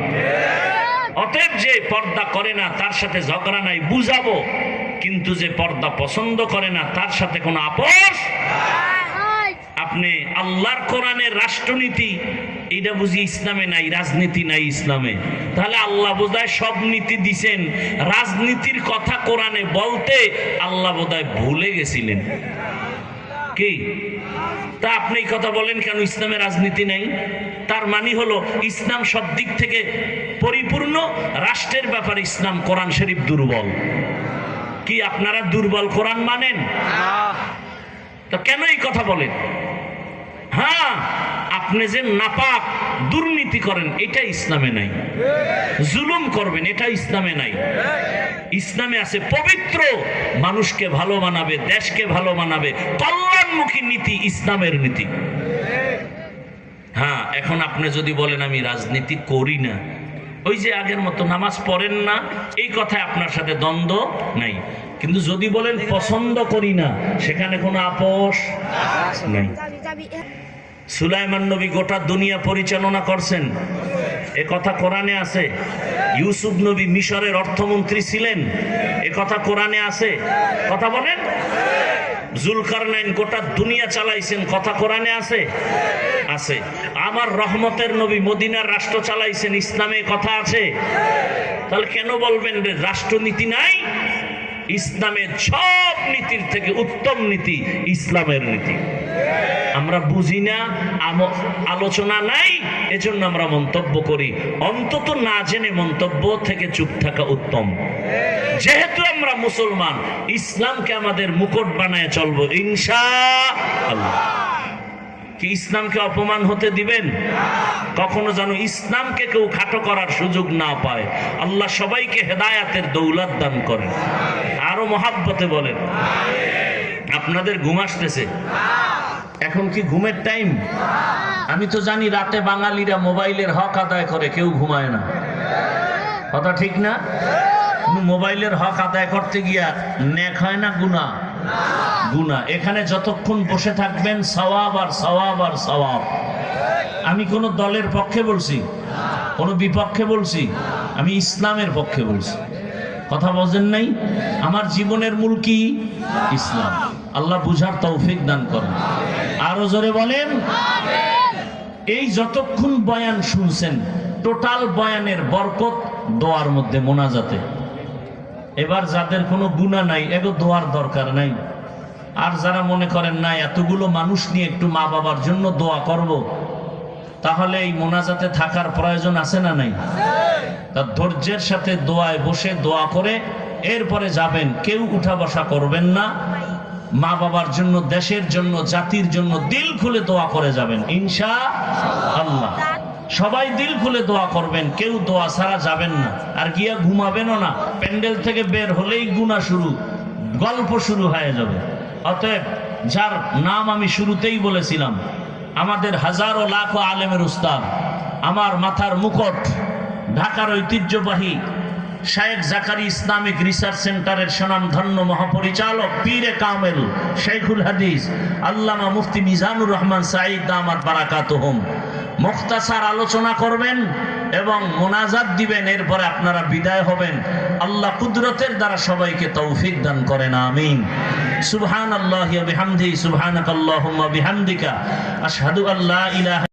অতএব যে পর্দা করে না তার সাথে ঝগড়া নাই, বুঝাবো, কিন্তু যে পর্দা পছন্দ করে না তার সাথে কোনো আপোষ। আপনি আল্লাহর কোরআনের রাষ্ট্রনীতি এইটা বুঝি ইসলামে নাই, রাজনীতি নাই ইসলামে, তাহলে আল্লাহ বোধহয় সব নীতি দিছেন, রাজনীতির কথা কোরআনে বলতে আল্লাহ বোধহয় ভুলে গেছিলেন কি? তা আপনি এই কথা বলেন কেন ইসলামে রাজনীতি নাই? তার মানে হলো ইসলাম সব দিক থেকে পরিপূর্ণ, রাষ্ট্রের ব্যাপারে ইসলাম কোরআন শরীফ দুর্বল। কি আপনারা দুর্বল কোরআন মানেন? তো কেন এই কথা বলেন? হ্যাঁ, আপনি যে নাপাক দুর্নীতি করেন এটা ইসলামে নাই, জুলুম করবেন এটা ইসলামে নাই। ইসলামে আছে পবিত্র, মানুষকে ভালো মানাবে, দেশকে ভালো মানাবে, কল্যাণমুখী নীতি ইসলামের নীতি। হ্যাঁ, এখন আপনি যদি বলেন আমি রাজনীতি করি না, ওই যে আগের মতো নামাজ পড়েন না, এই কথায় আপনার সাথে দ্বন্দ্ব নাই, কিন্তু যদি বলেন পছন্দ করি না, সেখানে কোনো আপোষ নাই। সুলাইমান নবী গোটা দুনিয়া পরিচালনা করছেন, এ কথা কোরআনে আছে। ইউসুফ নবী মিশরের অর্থমন্ত্রী ছিলেন, এ কথা কোরআনে আছে। কথা বলেন। জুলকারনাইন গোটা দুনিয়া চালাইছেন, কথা কোরআনে আছে। আছে। আমার রহমতের নবী মদিনার রাষ্ট্র চালাইছেন, ইসলামে কথা আছে। তাহলে কেন বলবেন যে রাষ্ট্রনীতি নাই? ইসলামের সব নীতির থেকে উত্তম নীতি ইসলামের নীতি। আমরা বুঝি না, আলোচনা নাই, এজন্য আমরা মন্তব্য করি। অন্তত না জেনে মন্তব্য থেকে চুপ থাকা উত্তম। যেহেতু আমরা মুসলমান, ইসলামকে আমাদের মুকুট বানায় চলবো ইনশাআল্লাহ। কি ইসলামকে অপমান হতে দিবেন? কখনো যেন ইসলামকে কেউ খাটো করার সুযোগ না পায়। আল্লাহ সবাইকে হেদায়াতের দৌলত দান করেন। আরো মহাব্বতে বলেন। আপনাদের ঘুম আসতেছে? এখন কি ঘুমের টাইম? আমি তো জানি রাতে বাঙালিরা মোবাইলের হক আদায় করে, কেউ ঘুমায় না। কথা ঠিক না? কিন্তু মোবাইলের হক আদায় করতে গিয়া নেক হয় না গুনাহ? গুনাহ। এখানে যতক্ষণ বসে থাকবেন সওয়াব আর সওয়াব আর সওয়াব। আমি কোন দলের পক্ষে বলছি, কোন বিপক্ষে বলছি? আমি ইসলামের পক্ষে বলছি। কথা বোঝেন নাই? আমার জীবনের মূল কি? ইসলাম। আল্লাহ বুঝার তৌফিক দান করেন। আরো জোরে বলেন। এই যতক্ষণ বয়ান শুনছেন, টোটাল বয়ানের বরকত দোয়ার মধ্যে, মোনাজাতে। এবার যাদের কোনো গুনাহ নাই, এগো দোয়ার দরকার নাই। আর যারা মনে করেন না এতগুলো মানুষ নিয়ে একটু মা বাবার জন্য দোয়া করব, তাহলে এই মোনাজাতে থাকার প্রয়োজন আছে না নাই? তার ধৈর্যের সাথে দোয়ায় বসে দোয়া করে এরপরে যাবেন। কেউ উঠা বসা করবেন না। মা বাবার জন্য, দেশের জন্য, জাতির জন্য দিল খুলে দোয়া করে যাবেন ইনশাআল্লাহ। সবাই দিল খুলে দোয়া করবেন, কেউ দোয়া ছাড়া যাবেন না। আর গিয়া ঘুমাবেনও না। প্যান্ডেল থেকে বের হলেই গুনাহ শুরু, গল্প শুরু হয়ে যাবে। অতএব যার নাম আমি শুরুতেই বলেছিলাম, আমাদের হাজারো লাখো আলেমের উস্তাদ, আমার মাথার মুকুট, ঢাকার ঐতিহ্যবাহী শায়েখ জাকারি ইসলামিক রিসার্চ সেন্টারের স্বনামধন্য মহাপরিচালক পীরে কামেল শেখুল হাদিস আল্লামা মুফতি মিজানুর রহমান সাঈদ দামাত বারাকাতুহুম মুখতাসার আলোচনা করবেন এবং মোনাজাত দিবেন। এরপরে আপনারা বিদায় হবেন। আল্লাহ কুদরতের দ্বারা সবাইকে তৌফিক দান করেন, আমিন। সুবহানাল্লাহি ওয়া বিহামদিহি, সুবহানাকাল্লাহুম্মা বিহামদিকা, আশহাদু আল্লা ইলাহা